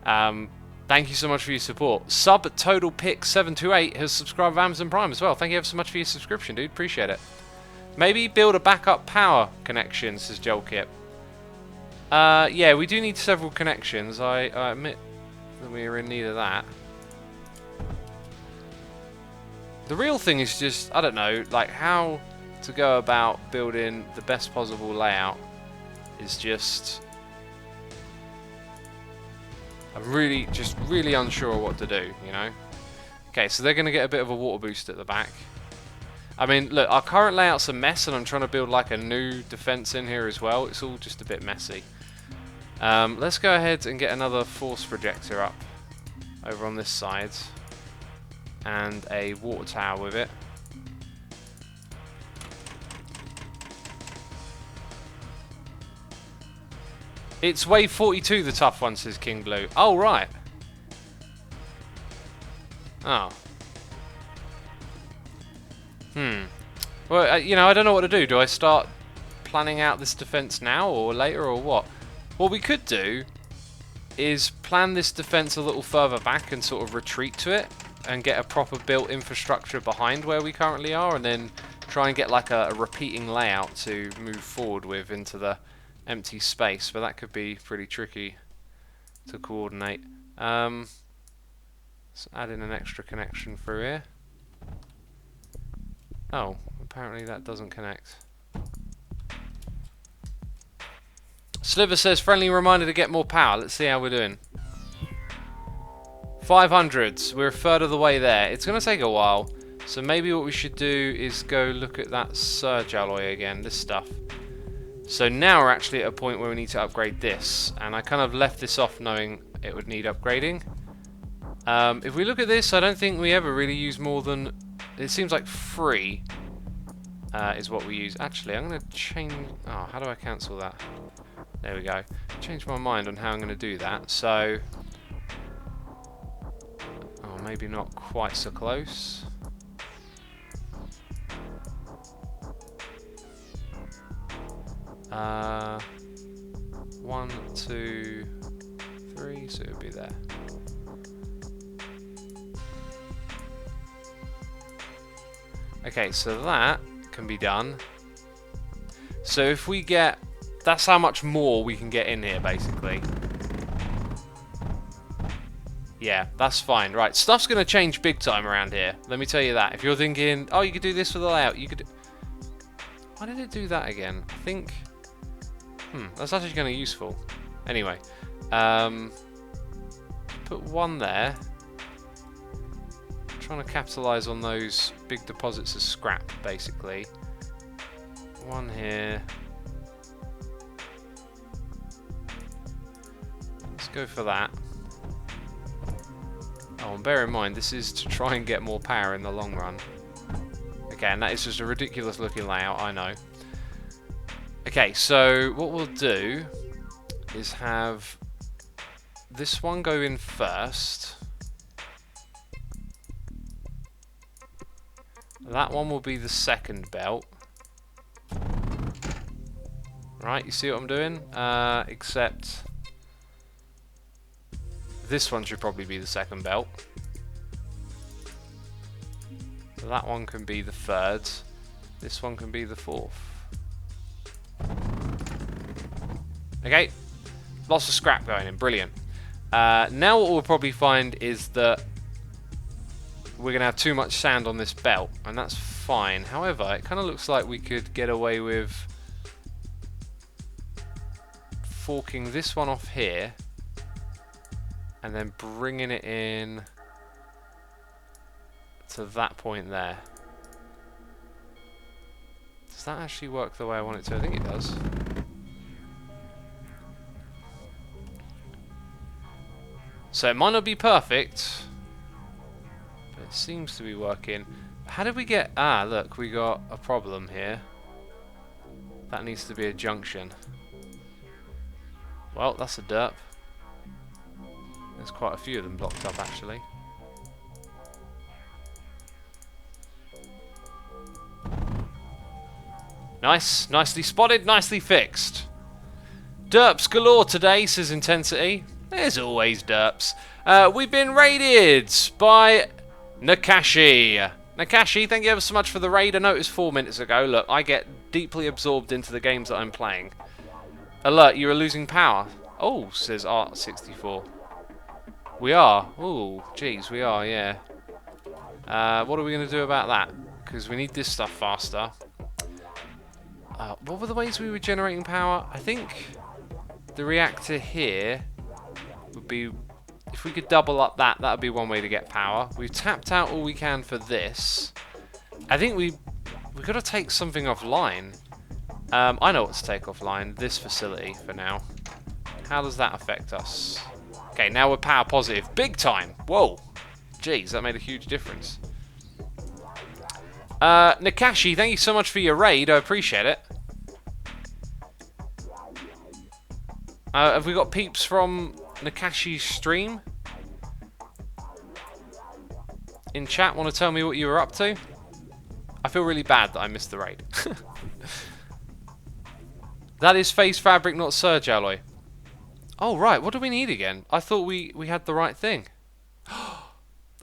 Thank you so much for your support. Sub Total Pick 728 has subscribed with Amazon Prime as well. Thank you ever so much for your subscription, dude. Appreciate it. Maybe build a backup power connection, says Joel Kip. Yeah, we do need several connections. I admit that we are in need of that. The real thing is just, I don't know, like how to go about building the best possible layout is just... I'm really unsure what to do, you know? Okay, so they're going to get a bit of a water boost at the back. I mean, look, our current layout's a mess, and I'm trying to build like a new defense in here as well. It's all just a bit messy. Let's go ahead and get another force projector up over on this side. And a water tower with it. It's wave 42, the tough one, says King Blue. Oh, right. Oh. Well, you know, I don't know what to do. Do I start planning out this defense now or later or what? What we could do is plan this defense a little further back and sort of retreat to it and get a proper built infrastructure behind where we currently are, and then try and get like a repeating layout to move forward with into the empty space, but that could be pretty tricky to coordinate. Let's add in an extra connection through here. Oh, apparently that doesn't connect. Sliver says, friendly reminder to get more power. Let's see how we're doing. 500s. We're a third of the way there. It's going to take a while, so maybe what we should do is go look at that surge alloy again, this stuff. So now we're actually at a point where we need to upgrade this, and I kind of left this off knowing it would need upgrading. If we look at this, I don't think we ever really use more than, it seems like 3 is what we use. Actually, I'm going to change, oh, how do I cancel that? There we go. Change my mind on how I'm going to do that. So, oh, maybe not quite so close. 1, 2, 3, so it would be there. Okay, so that can be done. So if we get, that's how much more we can get in here, basically. Yeah, that's fine. Right, stuff's going to change big time around here. Let me tell you that. If you're thinking, oh, you could do this for the layout, you could... Why did it do that again? I think... that's actually kind of useful. Anyway, put 1 there. I'm trying to capitalise on those big deposits of scrap, basically. 1 here. Let's go for that. Oh, and bear in mind, this is to try and get more power in the long run. Okay, and that is just a ridiculous looking layout, I know. Okay, so what we'll do is have this one go in first. That one will be the second belt. Right, you see what I'm doing? Except this one should probably be the second belt. That one can be the third. This one can be the fourth. Okay, lots of scrap going in, brilliant. Now what we'll probably find is that we're going to have too much sand on this belt, and that's fine. However, it kind of looks like we could get away with forking this one off here and then bringing it in to that point there. Does that actually work the way I want it to? I think it does. So it might not be perfect, but it seems to be working. How did we get... Ah, look, we got a problem here. That needs to be a junction. Well, that's a derp. There's quite a few of them blocked up, actually. Nice, nicely spotted, nicely fixed. Derps galore today, says Intensity. There's always derps. We've been raided by Nakashi. Nakashi, thank you ever so much for the raid. I noticed 4 minutes ago. Look, I get deeply absorbed into the games that I'm playing. Alert, you are losing power. Oh, says Art64. We are. Oh, jeez, we are, yeah. What are we going to do about that? Because we need this stuff faster. What were the ways we were generating power? I think the reactor here would be... If we could double up that, that would be one way to get power. We've tapped out all we can for this. I think we've got to take something offline. I know what to take offline. This facility for now. How does that affect us? Okay, now we're power positive. Big time! Whoa! Jeez, that made a huge difference. Nakashi, thank you so much for your raid. I appreciate it. Have we got peeps from Nakashi's stream? In chat, want to tell me what you were up to? I feel really bad that I missed the raid. That is face fabric, not surge alloy. Oh, right. What do we need again? I thought we had the right thing.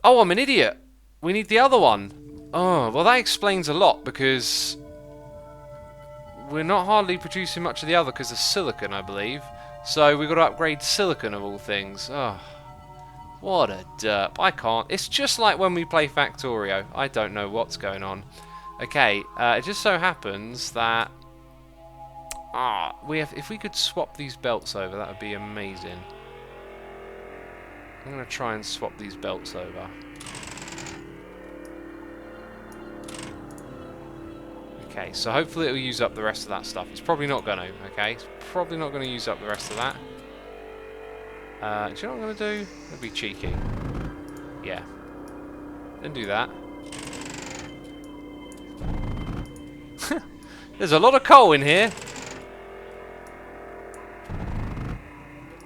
Oh, I'm an idiot. We need the other one. Oh, well, that explains a lot because we're not hardly producing much of the other because of silicon, I believe. So we've got to upgrade silicon of all things. Oh, what a derp. I can't. It's just like when we play Factorio. I don't know what's going on. Okay, it just so happens that if we could swap these belts over, that would be amazing. I'm going to try and swap these belts over. Okay, so hopefully it'll use up the rest of that stuff. It's probably not going to, okay? It's probably not going to use up the rest of that. Do you know what I'm going to do? It'll be cheeky. Yeah. Then do that. There's a lot of coal in here.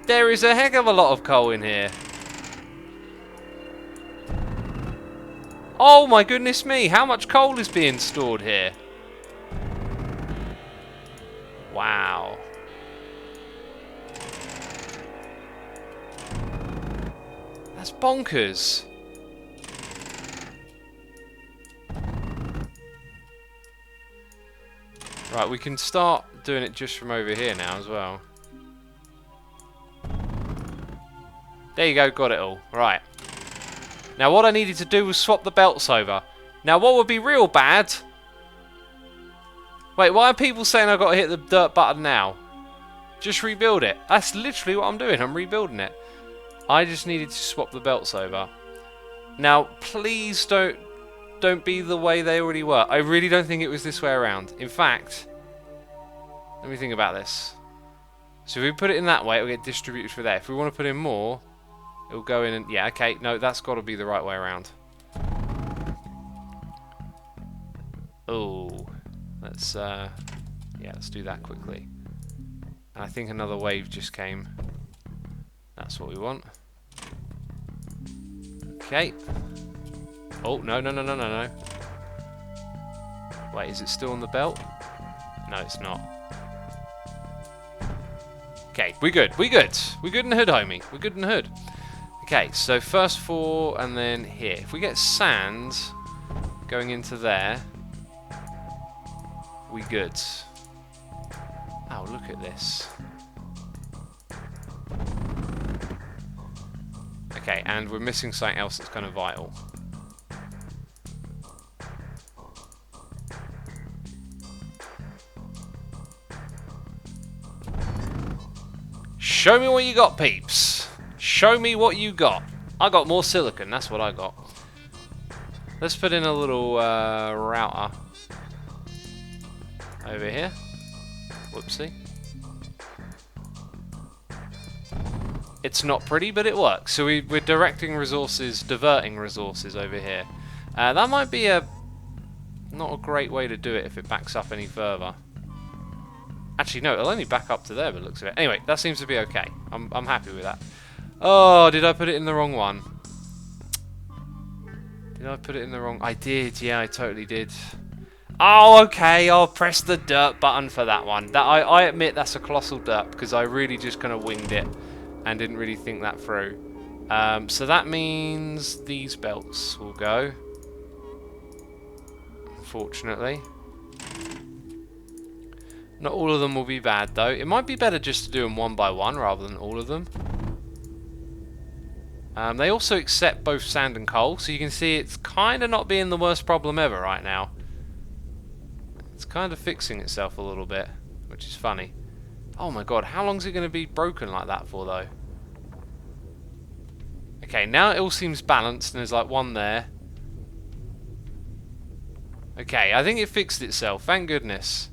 There is a heck of a lot of coal in here. Oh my goodness me, how much coal is being stored here? Wow. That's bonkers. Right, we can start doing it just from over here now as well. There you go, got it all. Right. Now what I needed to do was swap the belts over. Now what would be real bad... Wait, why are people saying I've got to hit the dirt button now? Just rebuild it. That's literally what I'm doing. I'm rebuilding it. I just needed to swap the belts over. Now, please don't be the way they already were. I really don't think it was this way around. In fact, let me think about this. So if we put it in that way, it'll get distributed through there. If we want to put in more, it'll go in and... Yeah, okay. No, that's got to be the right way around. Oh... Let's let's do that quickly. And I think another wave just came. That's what we want. Okay. Oh, no. Wait, is it still on the belt? No, it's not. Okay, we're good. We're good in the hood, homie. We're good in the hood. Okay, so first 4 and then here. If we get sand going into there... We good. Oh, look at this. Okay, and we're missing something else that's kind of vital. Show me what you got, peeps. Show me what you got. I got more silicon, that's what I got. Let's put in a little router. Over here. Whoopsie. It's not pretty, but it works. So we're diverting resources over here. That might be not a great way to do it if it backs up any further. Actually, no, it'll only back up to there, but it looks of it. Anyway, that seems to be okay. I'm happy with that. Oh, did I put it in the wrong one? Did I put it in the wrong... I did, yeah, I totally did. Oh, okay, I'll press the dirt button for that one. That I admit that's a colossal dirt because I really just kind of winged it and didn't really think that through. So that means these belts will go. Unfortunately. Not all of them will be bad though. It might be better just to do them one by one rather than all of them. They also accept both sand and coal, so you can see it's kind of not being the worst problem ever right now. It's kind of fixing itself a little bit, which is funny. Oh my god, how long is it going to be broken like that for, though? Okay, now it all seems balanced, and there's like one there. Okay, I think it fixed itself, thank goodness.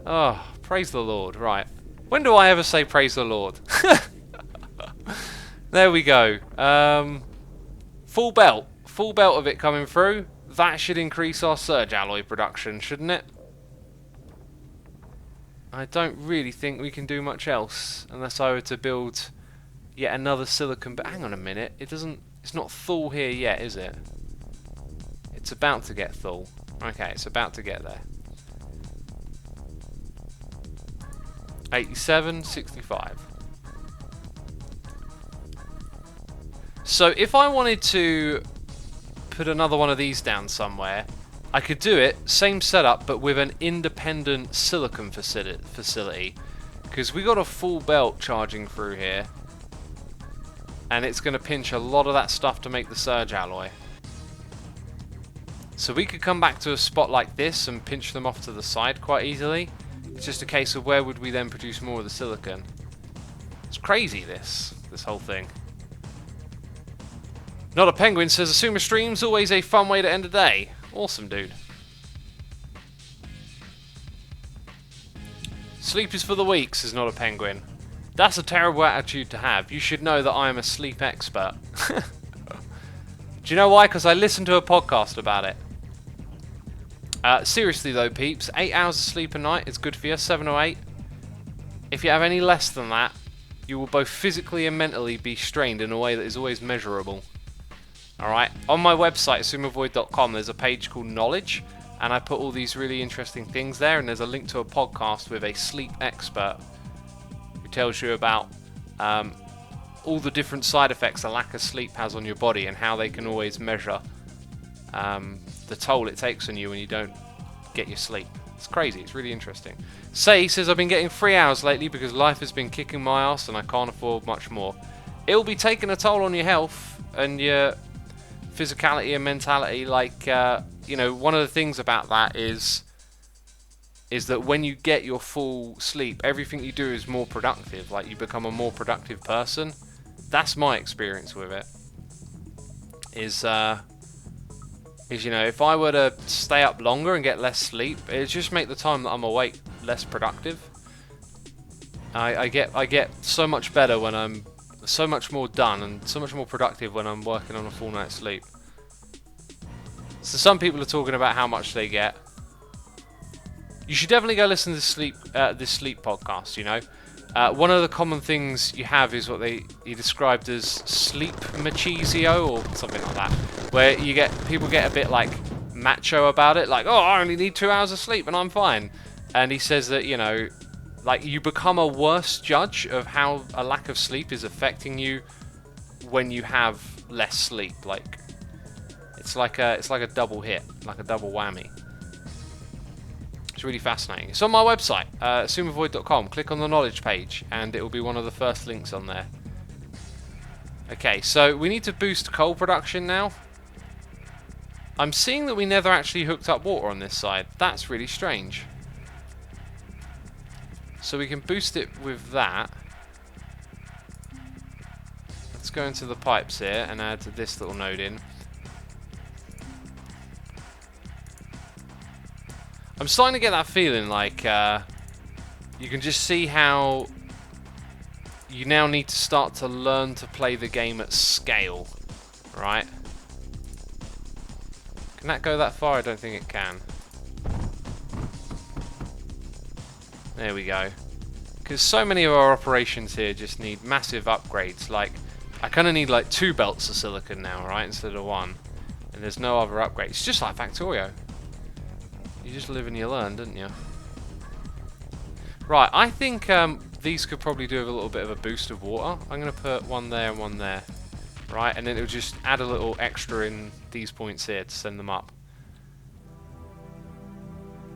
Oh, praise the Lord, right. When do I ever say praise the Lord? There we go. Full belt of it coming through. That should increase our surge alloy production, shouldn't it? I don't really think we can do much else unless I were to build yet another silicon. But hang on a minute, it's not full here yet, is it? It's about to get full. Okay, it's about to get there. 87, 65. So if I wanted to put another one of these down somewhere, I could do it, same setup, but with an independent silicon facility. Because we got a full belt charging through here. And it's going to pinch a lot of that stuff to make the surge alloy. So we could come back to a spot like this and pinch them off to the side quite easily. It's just a case of where would we then produce more of the silicon. It's crazy, this whole thing. Not a Penguin says, Assumer stream's always a fun way to end a day. Awesome, dude. Sleep is for the weak, says Not a Penguin. That's a terrible attitude to have. You should know that I am a sleep expert. Do you know why? Because I listened to a podcast about it. Seriously though, peeps, 8 hours of sleep a night is good for you, 7 or 8. If you have any less than that, you will both physically and mentally be strained in a way that is always measurable. Alright, on my website, assumervoid.com, there's a page called Knowledge, and I put all these really interesting things there, and there's a link to a podcast with a sleep expert who tells you about all the different side effects a lack of sleep has on your body and how they can always measure the toll it takes on you when you don't get your sleep. It's crazy, it's really interesting. Say says, I've been getting 3 hours lately because life has been kicking my ass and I can't afford much more. It'll be taking a toll on your health and your physicality and mentality. Like, you know, one of the things about that is that when you get your full sleep, everything you do is more productive. Like, you become a more productive person. That's my experience with it. Is you know, if I were to stay up longer and get less sleep, it'd just make the time that I'm awake less productive. I get so much better when I'm so much more done and so much more productive when I'm working on a full night's sleep. So some people are talking about how much they get. You should definitely go listen to this sleep podcast, you know. One of the common things you have is what he described as sleep machismo or something like that, where people get a bit like macho about it, like, oh, I only need 2 hours of sleep and I'm fine. And he says that, you know, like, you become a worse judge of how a lack of sleep is affecting you when you have less sleep. Like, it's like a double hit, like a double whammy. It's really fascinating. It's on my website, assumervoid.com. Click on the knowledge page and it will be one of the first links on there. Okay, so we need to boost coal production now. I'm seeing that we never actually hooked up water on this side. That's really strange. So we can boost it with that. Let's go into the pipes here and add this little node in. I'm starting to get that feeling like you can just see how you now need to start to learn to play the game at scale, right? Can that go that far? I don't think it can. There we go. Because so many of our operations here just need massive upgrades. Like, I kind of need like 2 belts of silicon now, right, instead of 1. And there's no other upgrades. It's just like Factorio. You just live and you learn, didn't you? Right, I think these could probably do with a little bit of a boost of water. I'm going to put 1 there and 1 there. Right, and then it'll just add a little extra in these points here to send them up.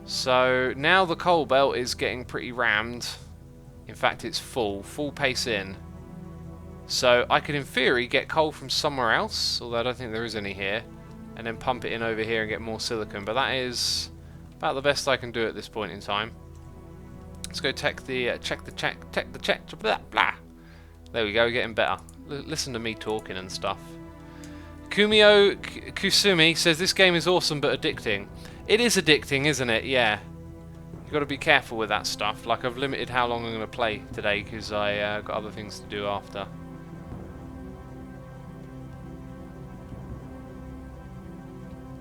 So now the coal belt is getting pretty rammed. In fact, it's full pace in. So I could, in theory, get coal from somewhere else, although I don't think there is any here, and then pump it in over here and get more silicon. But that is about the best I can do at this point in time. Let's go check the blah blah. There we go, getting better. Listen to me talking and stuff. Kumio Kusumi says this game is awesome but addicting. It is addicting, isn't it? Yeah. You've got to be careful with that stuff. Like, I've limited how long I'm going to play today because I got other things to do after.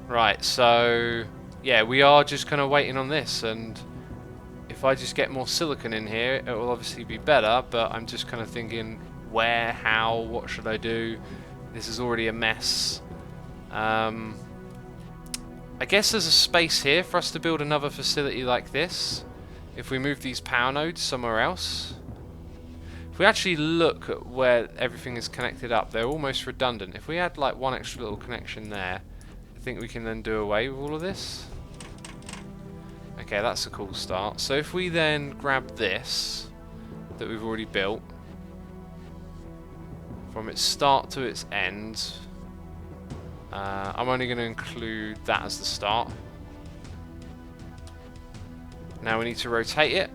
Right, so yeah, we are just kind of waiting on this, and if I just get more silicon in here, it will obviously be better, but I'm just kind of thinking where, how, what should I do? This is already a mess. I guess there's a space here for us to build another facility like this if we move these power nodes somewhere else. If we actually look at where everything is connected up, they're almost redundant. If we had like one extra little connection there, I think we can then do away with all of this. Okay, that's a cool start. So if we then grab this that we've already built, from its start to its end, I'm only going to include that as the start. Now we need to rotate it,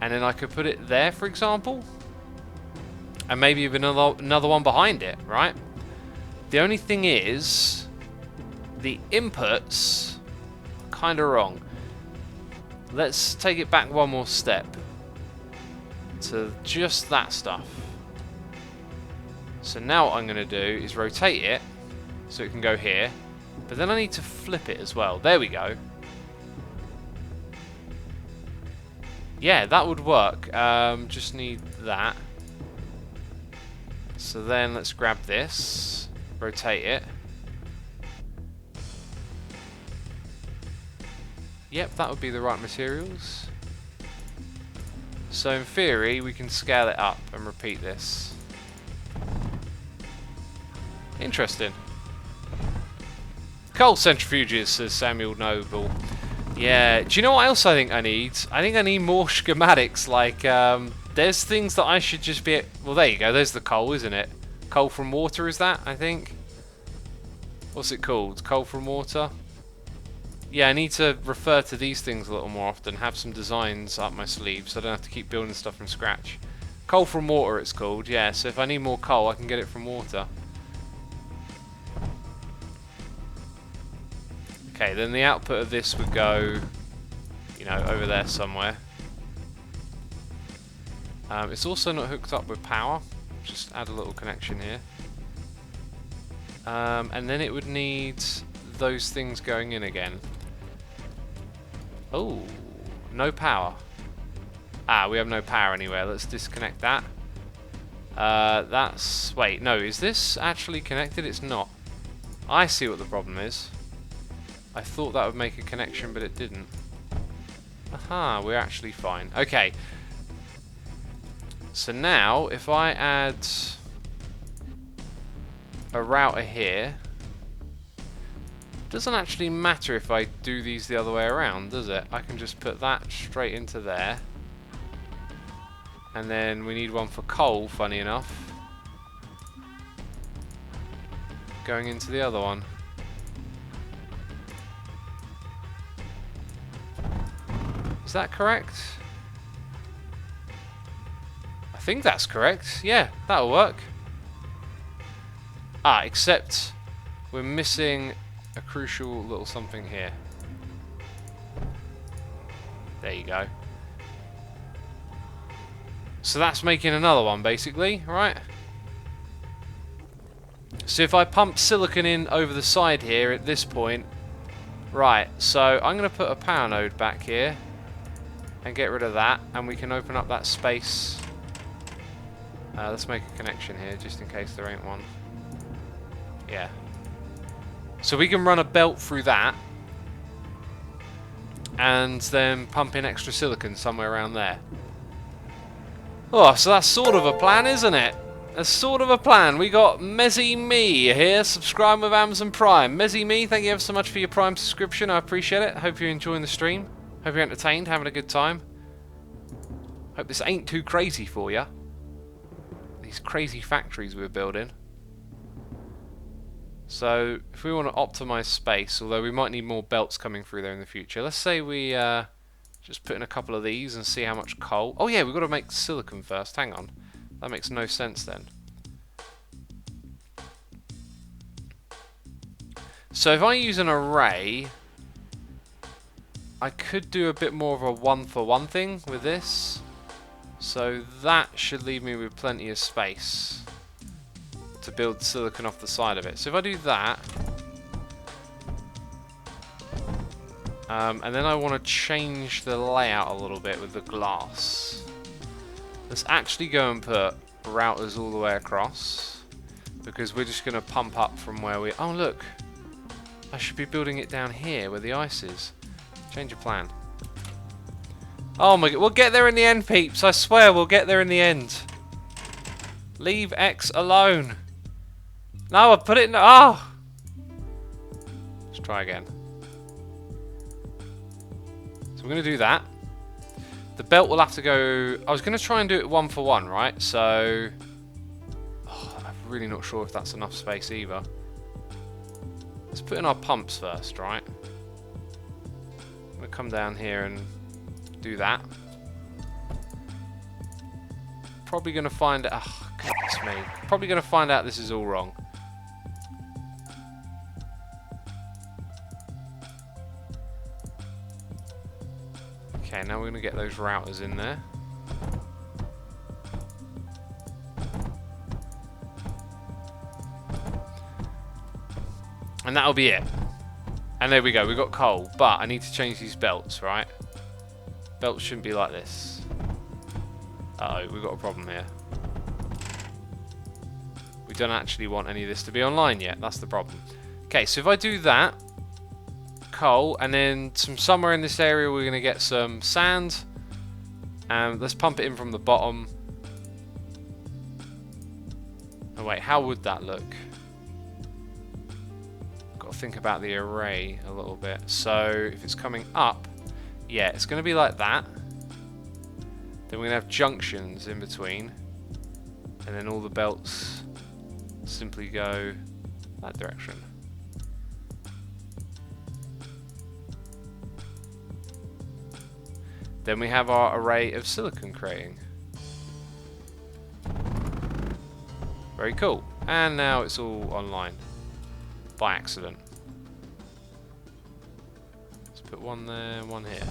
and then I could put it there, for example, and maybe even another one behind it, right? The only thing is, the inputs are kind of wrong. Let's take it back one more step to just that stuff. So now what I'm going to do is rotate it so it can go here, but then I need to flip it as well. There we go. Yeah, that would work. Just need that. So then let's grab this, rotate it. Yep, that would be the right materials. So in theory, we can scale it up and repeat this. Interesting. Coal centrifuges, says Samuel Noble. Yeah, do you know what else I think I need? I think I need more schematics. Like, there's things that I should just be... Well, there you go. There's the coal, isn't it? Coal from water, is that, I think? What's it called? Coal from water? Yeah, I need to refer to these things a little more often. Have some designs up my sleeve so I don't have to keep building stuff from scratch. Coal from water, it's called. Yeah, so if I need more coal, I can get it from water. Okay, then the output of this would go, you know, over there somewhere. It's also not hooked up with power. Just add a little connection here. And then it would need those things going in again. Oh, no power. Ah, we have no power anywhere. Let's disconnect that. That's... Wait, no, is this actually connected? It's not. I see what the problem is. I thought that would make a connection, but it didn't. Aha, we're actually fine. Okay. So now, if I add a router here, it doesn't actually matter if I do these the other way around, does it? I can just put that straight into there. And then we need one for coal, funny enough, going into the other one. Is that correct? I think that's correct. Yeah, that'll work. Ah, except we're missing a crucial little something here. There you go. So that's making another one, basically, right? So if I pump silicon in over the side here at this point, right, so I'm going to put a power node back here and get rid of that, and we can open up that space. Let's make a connection here, just in case there ain't one. Yeah. So we can run a belt through that, and then pump in extra silicon somewhere around there. Oh, so that's sort of a plan, isn't it? That's sort of a plan. We got Mezzy Me here, subscribe with Amazon Prime. Mezzy Me, thank you ever so much for your Prime subscription. I appreciate it. Hope you're enjoying the stream. Hope you're entertained, having a good time. Hope this ain't too crazy for you. these crazy factories we're building. So if we want to optimize space, although we might need more belts coming through there in the future, let's say we just put in a couple of these and see how much coal. Oh yeah, we've got to make silicon first. Hang on, that makes no sense then. So if I use an array, I could do a bit more of a 1-for-1 thing with this. So that should leave me with plenty of space to build silicon off the side of it. So if I do that, and then I want to change the layout a little bit with the glass. Let's actually go and put routers all the way across, because we're just going to pump up from where we... Oh look, I should be building it down here where the ice is. Change of plan. Oh my god, we'll get there in the end, peeps. I swear we'll get there in the end. Leave X alone. No, I put it in... Oh! Let's try again. So we're going to do that. The belt will have to go... I was going to try and do it 1-for-1, right? So... Oh, I'm really not sure if that's enough space either. Let's put in our pumps first, right? I'm going to come down here and do that. Probably going to find... Oh, goodness me. Probably going to find out this is all wrong. Okay, now we're going to get those routers in there. And that'll be it. And there we go, we've got coal. But I need to change these belts, right? Belts shouldn't be like this. Uh-oh, we've got a problem here. We don't actually want any of this to be online yet, that's the problem. Okay, so if I do that, coal, and then somewhere in this area we're going to get some sand. And let's pump it in from the bottom. Oh wait, how would that look? Got to think about the array a little bit. So if it's coming up, yeah, it's going to be like that. Then we're going to have junctions in between. And then all the belts simply go that direction. Then we have our array of silicon creating. Very cool. And now it's all online. By accident. Let's put one there, one here.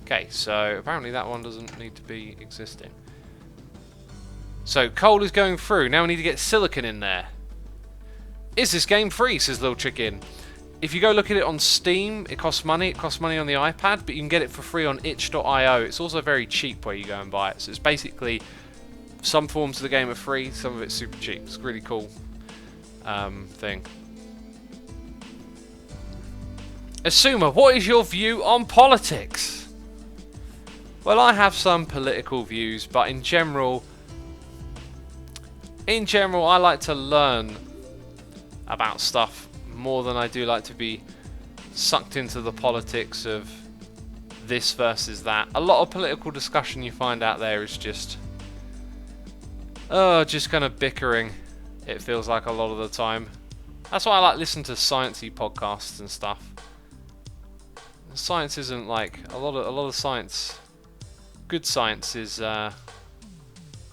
Okay, so apparently that one doesn't need to be existing. So coal is going through. Now we need to get silicon in there. Is this game free? Says Little Chicken. If you go look at it on Steam, it costs money. It costs money on the iPad, but you can get it for free on itch.io. It's also very cheap where you go and buy it. So it's basically some forms of the game are free, some of it's super cheap. It's a really cool thing. Asuma, what is your view on politics? Well, I have some political views, but in general, I like to learn about stuff more than I do like to be sucked into the politics of this versus that. A lot of political discussion you find out there is just kind of bickering, it feels like a lot of the time. That's why I like listening to sciencey podcasts and stuff. Science isn't like a lot of science. Good science is not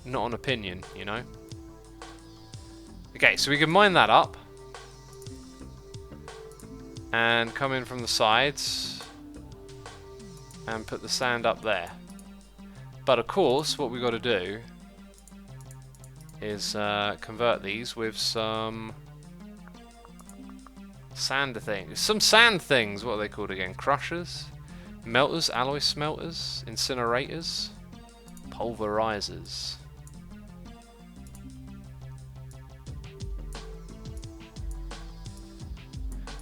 an opinion, you know. Okay, so we can mine that up and come in from the sides and put the sand up there. But of course, what we've got to do is convert these with some sand things. Some sand things. What are they called again? Crushers, melters, alloy smelters, incinerators, pulverizers.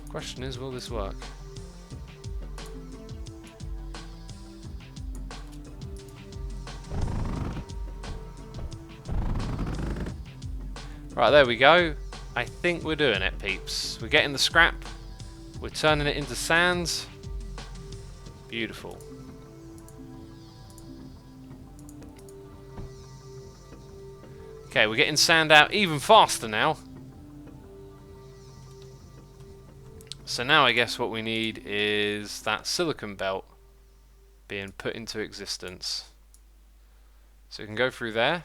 Question is, will this work? Right, there we go. I think we're doing it, peeps. We're getting the scrap. We're turning it into sand. Beautiful. Okay, we're getting sand out even faster now. So now I guess what we need is that silicon belt being put into existence. So we can go through there.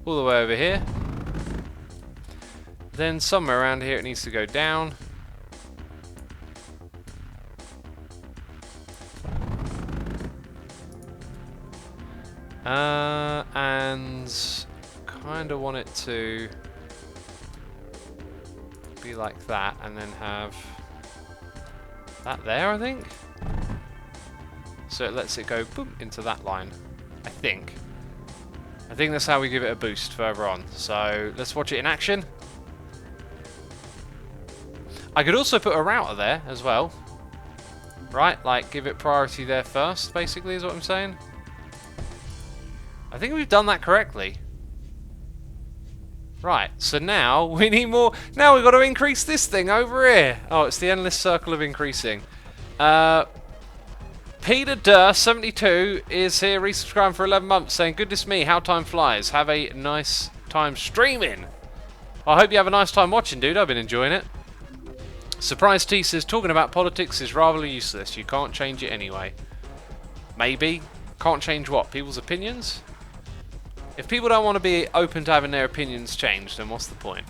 All the way over here. Then somewhere around here it needs to go down. And kind of want it to be like that, and then have that there, I think. So it lets it go boom into that line, I think. I think that's how we give it a boost further on. So let's watch it in action. I could also put a router there as well. Right, like give it priority there first, basically, is what I'm saying. I think we've done that correctly. Right, so now we need more. Now we've got to increase this thing over here. Oh, it's the endless circle of increasing. Peter Durr 72 is here resubscribing for 11 months saying, goodness me, how time flies. Have a nice time streaming. I hope you have a nice time watching, dude. I've been enjoying it. Surprise T says, talking about politics is rather useless. You can't change it anyway. Maybe. Can't change what? People's opinions? If people don't want to be open to having their opinions changed, then what's the point?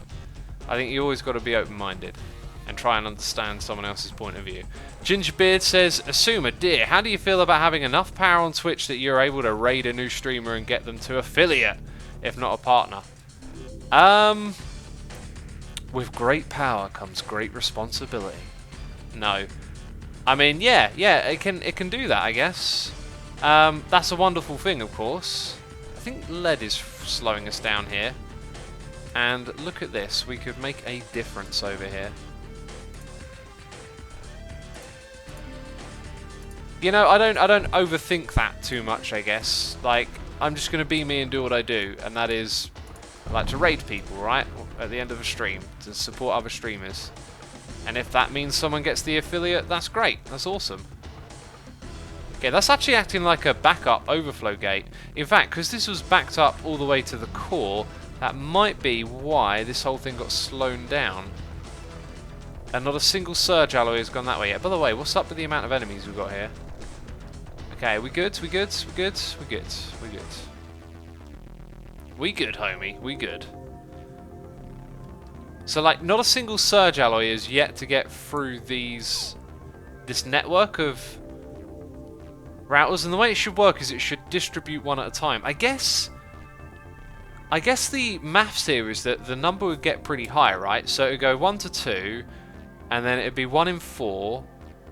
I think you always got to be open-minded and try and understand someone else's point of view. Gingerbeard says, Assumer, dear, how do you feel about having enough power on Twitch that you're able to raid a new streamer and get them to affiliate, if not a partner? With great power comes great responsibility. No. I mean, yeah, it can do that, I guess. That's a wonderful thing, of course. I think lead is slowing us down here. And look at this, we could make a difference over here. You know, I don't overthink that too much, I guess. Like, I'm just gonna be me and do what I do, and that is I like to raid people, right? At the end of a stream, to support other streamers. And if that means someone gets the affiliate, that's great. That's awesome. Okay, that's actually acting like a backup overflow gate. In fact, because this was backed up all the way to the core, that might be why this whole thing got slowed down. And not a single surge alloy has gone that way yet. By the way, what's up with the amount of enemies we've got here? Okay, we good? We good? We good? We good? We good? We good, homie. We good. So, like, not a single surge alloy is yet to get through this network of routers, and the way it should work is it should distribute one at a time. I guess the maths here is that the number would get pretty high, right? So it would go 1 to 2, and then it'd be 1 in 4,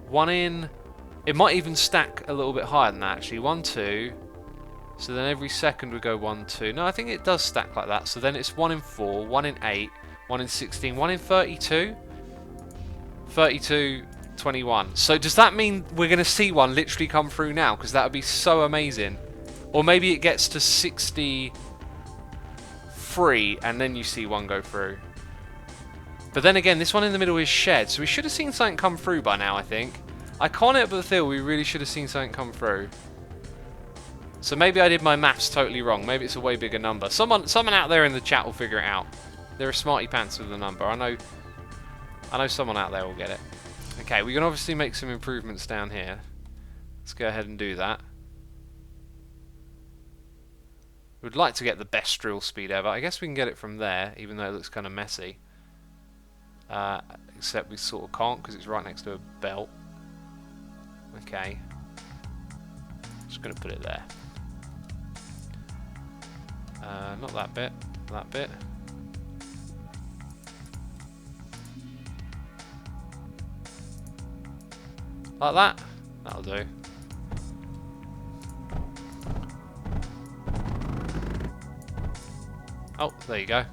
1 in... It might even stack a little bit higher than that, actually. 1, 2. So then every second would go 1, 2. No, I think it does stack like that. So then it's 1 in 4, 1 in 8, 1 in 16, 1 in 32. 32, 21. So does that mean we're going to see one literally come through now? Because that would be so amazing. Or maybe it gets to 63 and then you see one go through. But then again, this one in the middle is shed. So we should have seen something come through by now, I think. I can't help but feel we really should have seen something come through. So maybe I did my maths totally wrong. Maybe it's a way bigger number. Someone out there in the chat will figure it out. They're a smarty pants with the number. I know someone out there will get it. Okay, we can obviously make some improvements down here. Let's go ahead and do that. We'd like to get the best drill speed ever. I guess we can get it from there, even though it looks kind of messy. Except we sort of can't because it's right next to a belt. Okay. Just going to put it there. Not that bit. That bit. Like that. That'll do. Oh, there you go.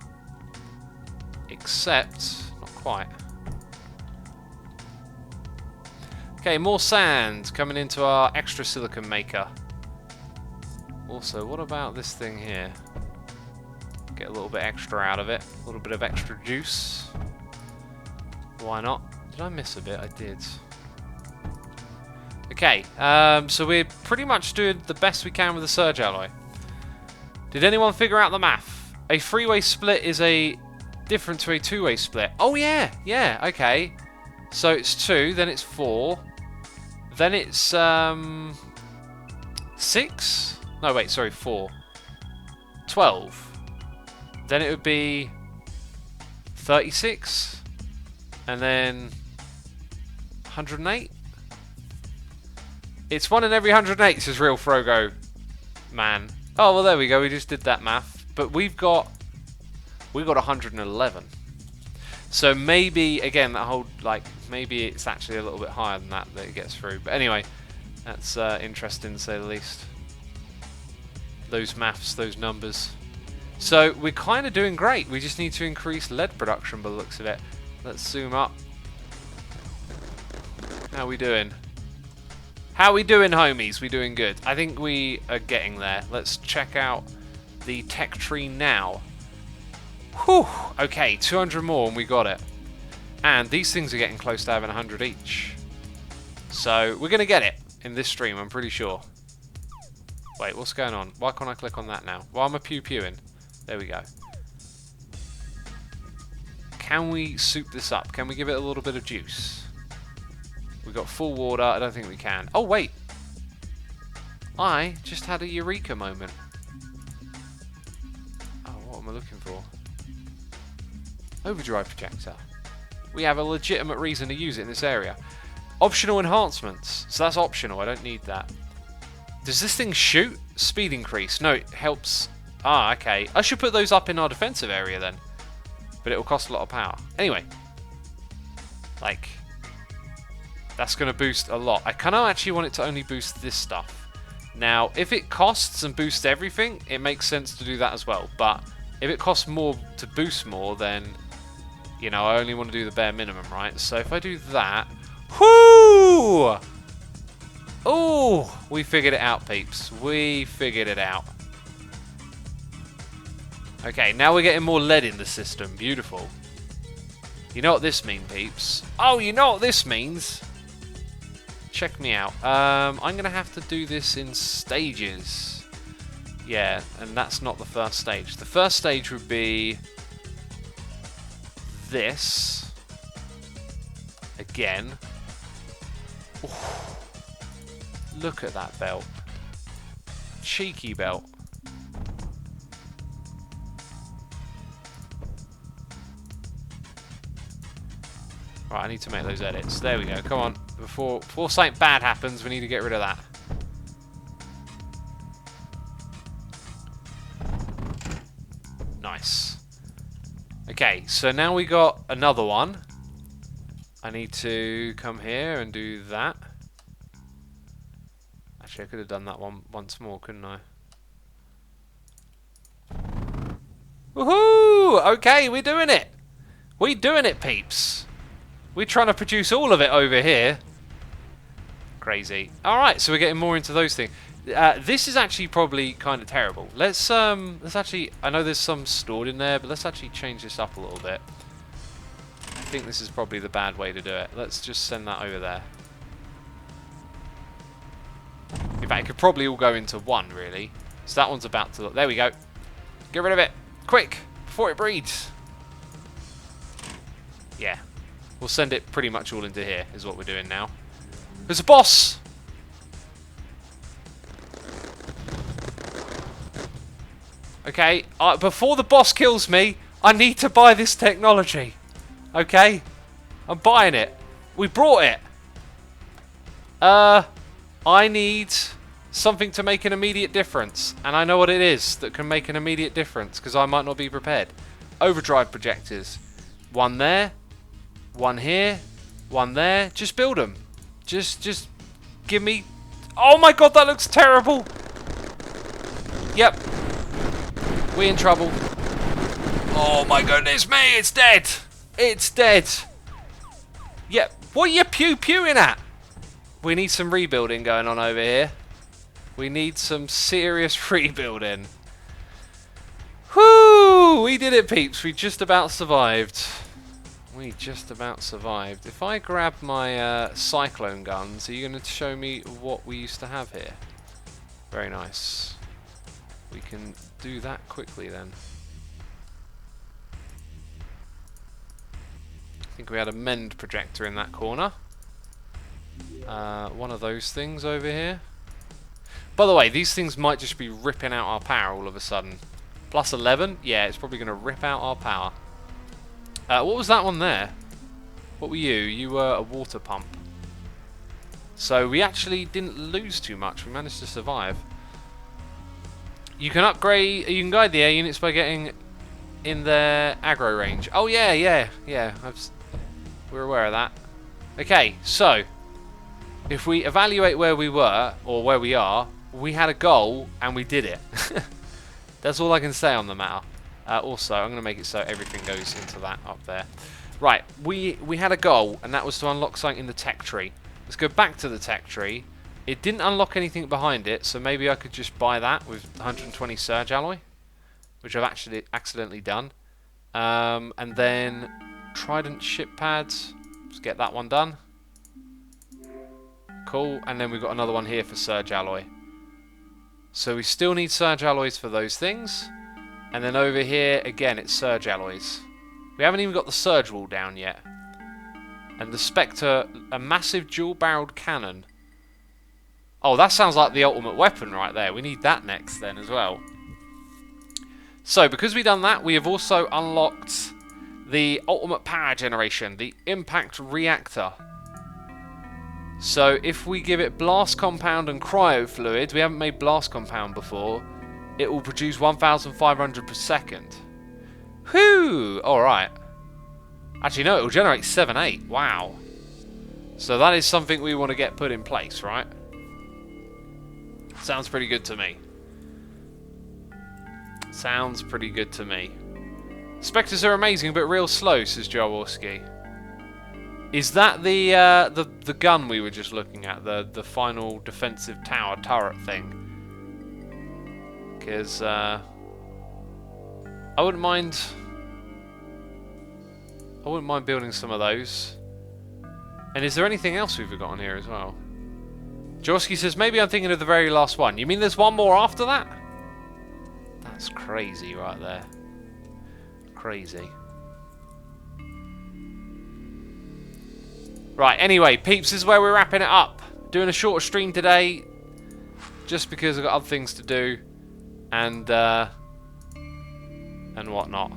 Except, not quite. Okay, more sand coming into our extra silicon maker. Also, what about this thing here? Get a little bit extra out of it. A little bit of extra juice. Why not? Did I miss a bit? I did. Okay, so we're pretty much doing the best we can with the surge alloy. Did anyone figure out the math? A three-way split is a different to a two-way split. Oh yeah, yeah, okay. So it's 2, then it's 4, then it's 6. No, wait, sorry, 4. 12. Then it would be 36, and then 108. It's 1 in every 108, says Real Frogo Man. Oh, well, there we go. We just did that math. But we've got 111. So maybe, again, that whole, like, maybe it's actually a little bit higher than that it gets through. But anyway, that's interesting to say the least. Those maths, those numbers. So we're kind of doing great. We just need to increase lead production by the looks of it. Let's zoom up. How we doing? How we doing, homies? We doing good. I think we are getting there. Let's check out the tech tree now. Whew. Okay, 200 more and we got it. And these things are getting close to having 100 each. So we're going to get it in this stream, I'm pretty sure. Wait, what's going on? Why can't I click on that now? Why am I pew-pewing? There we go. Can we soup this up? Can we give it a little bit of juice? We've got full water. I don't think we can. Oh, wait. I just had a eureka moment. Oh, what am I looking for? Overdrive projector. We have a legitimate reason to use it in this area. Optional enhancements. So that's optional. I don't need that. Does this thing shoot? Speed increase. No, it helps. Ah, okay. I should put those up in our defensive area then. But it will cost a lot of power. Anyway. Like, that's going to boost a lot. I kind of actually want it to only boost this stuff. Now, if it costs and boosts everything, it makes sense to do that as well. But if it costs more to boost more, then, you know, I only want to do the bare minimum, right? So if I do that... Whoo! Oh, we figured it out, peeps. We figured it out. Okay, now we're getting more lead in the system. Beautiful. You know what this means, peeps? Oh, you know what this means? Check me out. I'm going to have to do this in stages. Yeah, and that's not the first stage. The first stage would be this. Again. Ooh. Look at that belt. Cheeky belt. Right, I need to make those edits. There we go. Come on. Before something bad happens, we need to get rid of that. Nice. Okay, so now we got another one. I need to come here and do that. Actually, I could have done that one once more, couldn't I? Woohoo! Okay, we're doing it. We're doing it, peeps. We're trying to produce all of it over here. Crazy. Alright, so we're getting more into those things. This is actually probably kind of terrible. Let's actually... I know there's some stored in there, but let's actually change this up a little bit. I think this is probably the bad way to do it. Let's just send that over there. In fact, it could probably all go into one, really. So that one's about to... There we go. Get rid of it. Quick! Before it breeds. Yeah. We'll send it pretty much all into here, is what we're doing now. There's a boss! Okay, before the boss kills me, I need to buy this technology. Okay? I'm buying it. We brought it. I need something to make an immediate difference. And I know what it is that can make an immediate difference, because I might not be prepared. Overdrive projectors. One there. One here, one there. Just build them. Just give me... Oh my god, that looks terrible. Yep. We're in trouble. Oh my goodness me, it's dead. It's dead. Yep. What are you pew-pewing at? We need some rebuilding going on over here. We need some serious rebuilding. Whoo! We did it, peeps. We just about survived. We just about survived. If I grab my cyclone guns, are you going to show me what we used to have here? Very nice. We can do that quickly then. I think we had a mend projector in that corner. One of those things over here. By the way, these things might just be ripping out our power all of a sudden. Plus 11? Yeah, it's probably going to rip out our power. What was that one there? What were you? You were a water pump. So we actually didn't lose too much. We managed to survive. You can upgrade, you can guide the air units by getting in their aggro range. Oh yeah. We're aware of that. Okay, so if we evaluate where we were, or where we are, we had a goal and we did it. That's all I can say on the matter. Also, I'm going to make it so everything goes into that up there. Right, we had a goal, and that was to unlock something in the tech tree. Let's go back to the tech tree. It didn't unlock anything behind it, so maybe I could just buy that with 120 surge alloy, which I've actually accidentally done. And then trident ship pads. Let's get that one done. Cool, and then we've got another one here for surge alloy. So we still need surge alloys for those things. And then over here, again, it's surge alloys. We haven't even got the surge wall down yet. And the Spectre, a massive dual-barreled cannon. Oh, that sounds like the ultimate weapon right there. We need that next then as well. So, because we've done that, we have also unlocked the ultimate power generation, the impact reactor. So, if we give it blast compound and cryo fluid, we haven't made blast compound before, it will produce 1,500 per second. Whew! Alright. Actually, no, it will generate 7-8. Wow. So that is something we want to get put in place, right? Sounds pretty good to me. Sounds pretty good to me. Spectres are amazing, but real slow, says Jaworski. Is that the gun we were just looking at? The final defensive tower turret thing? Because I wouldn't mind building some of those. And is there anything else we've got on here as well? Jorski says, maybe I'm thinking of the very last one. You mean there's one more after that? That's crazy right there. Crazy. Right, anyway, peeps, this is where we're wrapping it up. Doing a shorter stream today, just because I've got other things to do, and whatnot.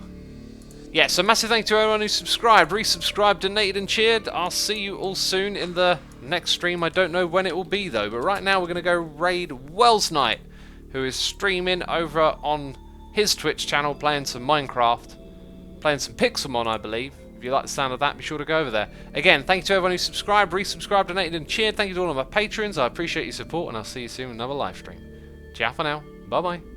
Yeah, so massive thank you to everyone who subscribed, resubscribed, donated and cheered. I'll see you all soon in the next stream. I don't know when it will be though, but right now we're going to go raid Wells Knight, who is streaming over on his Twitch channel, playing some Minecraft, playing some Pixelmon, I believe. If you like the sound of that, be sure to go over there. Again, thank you to everyone who subscribed, resubscribed, donated and cheered. Thank you to all of my patrons. I appreciate your support, and I'll see you soon in another live stream. Ciao for now. Bye-bye.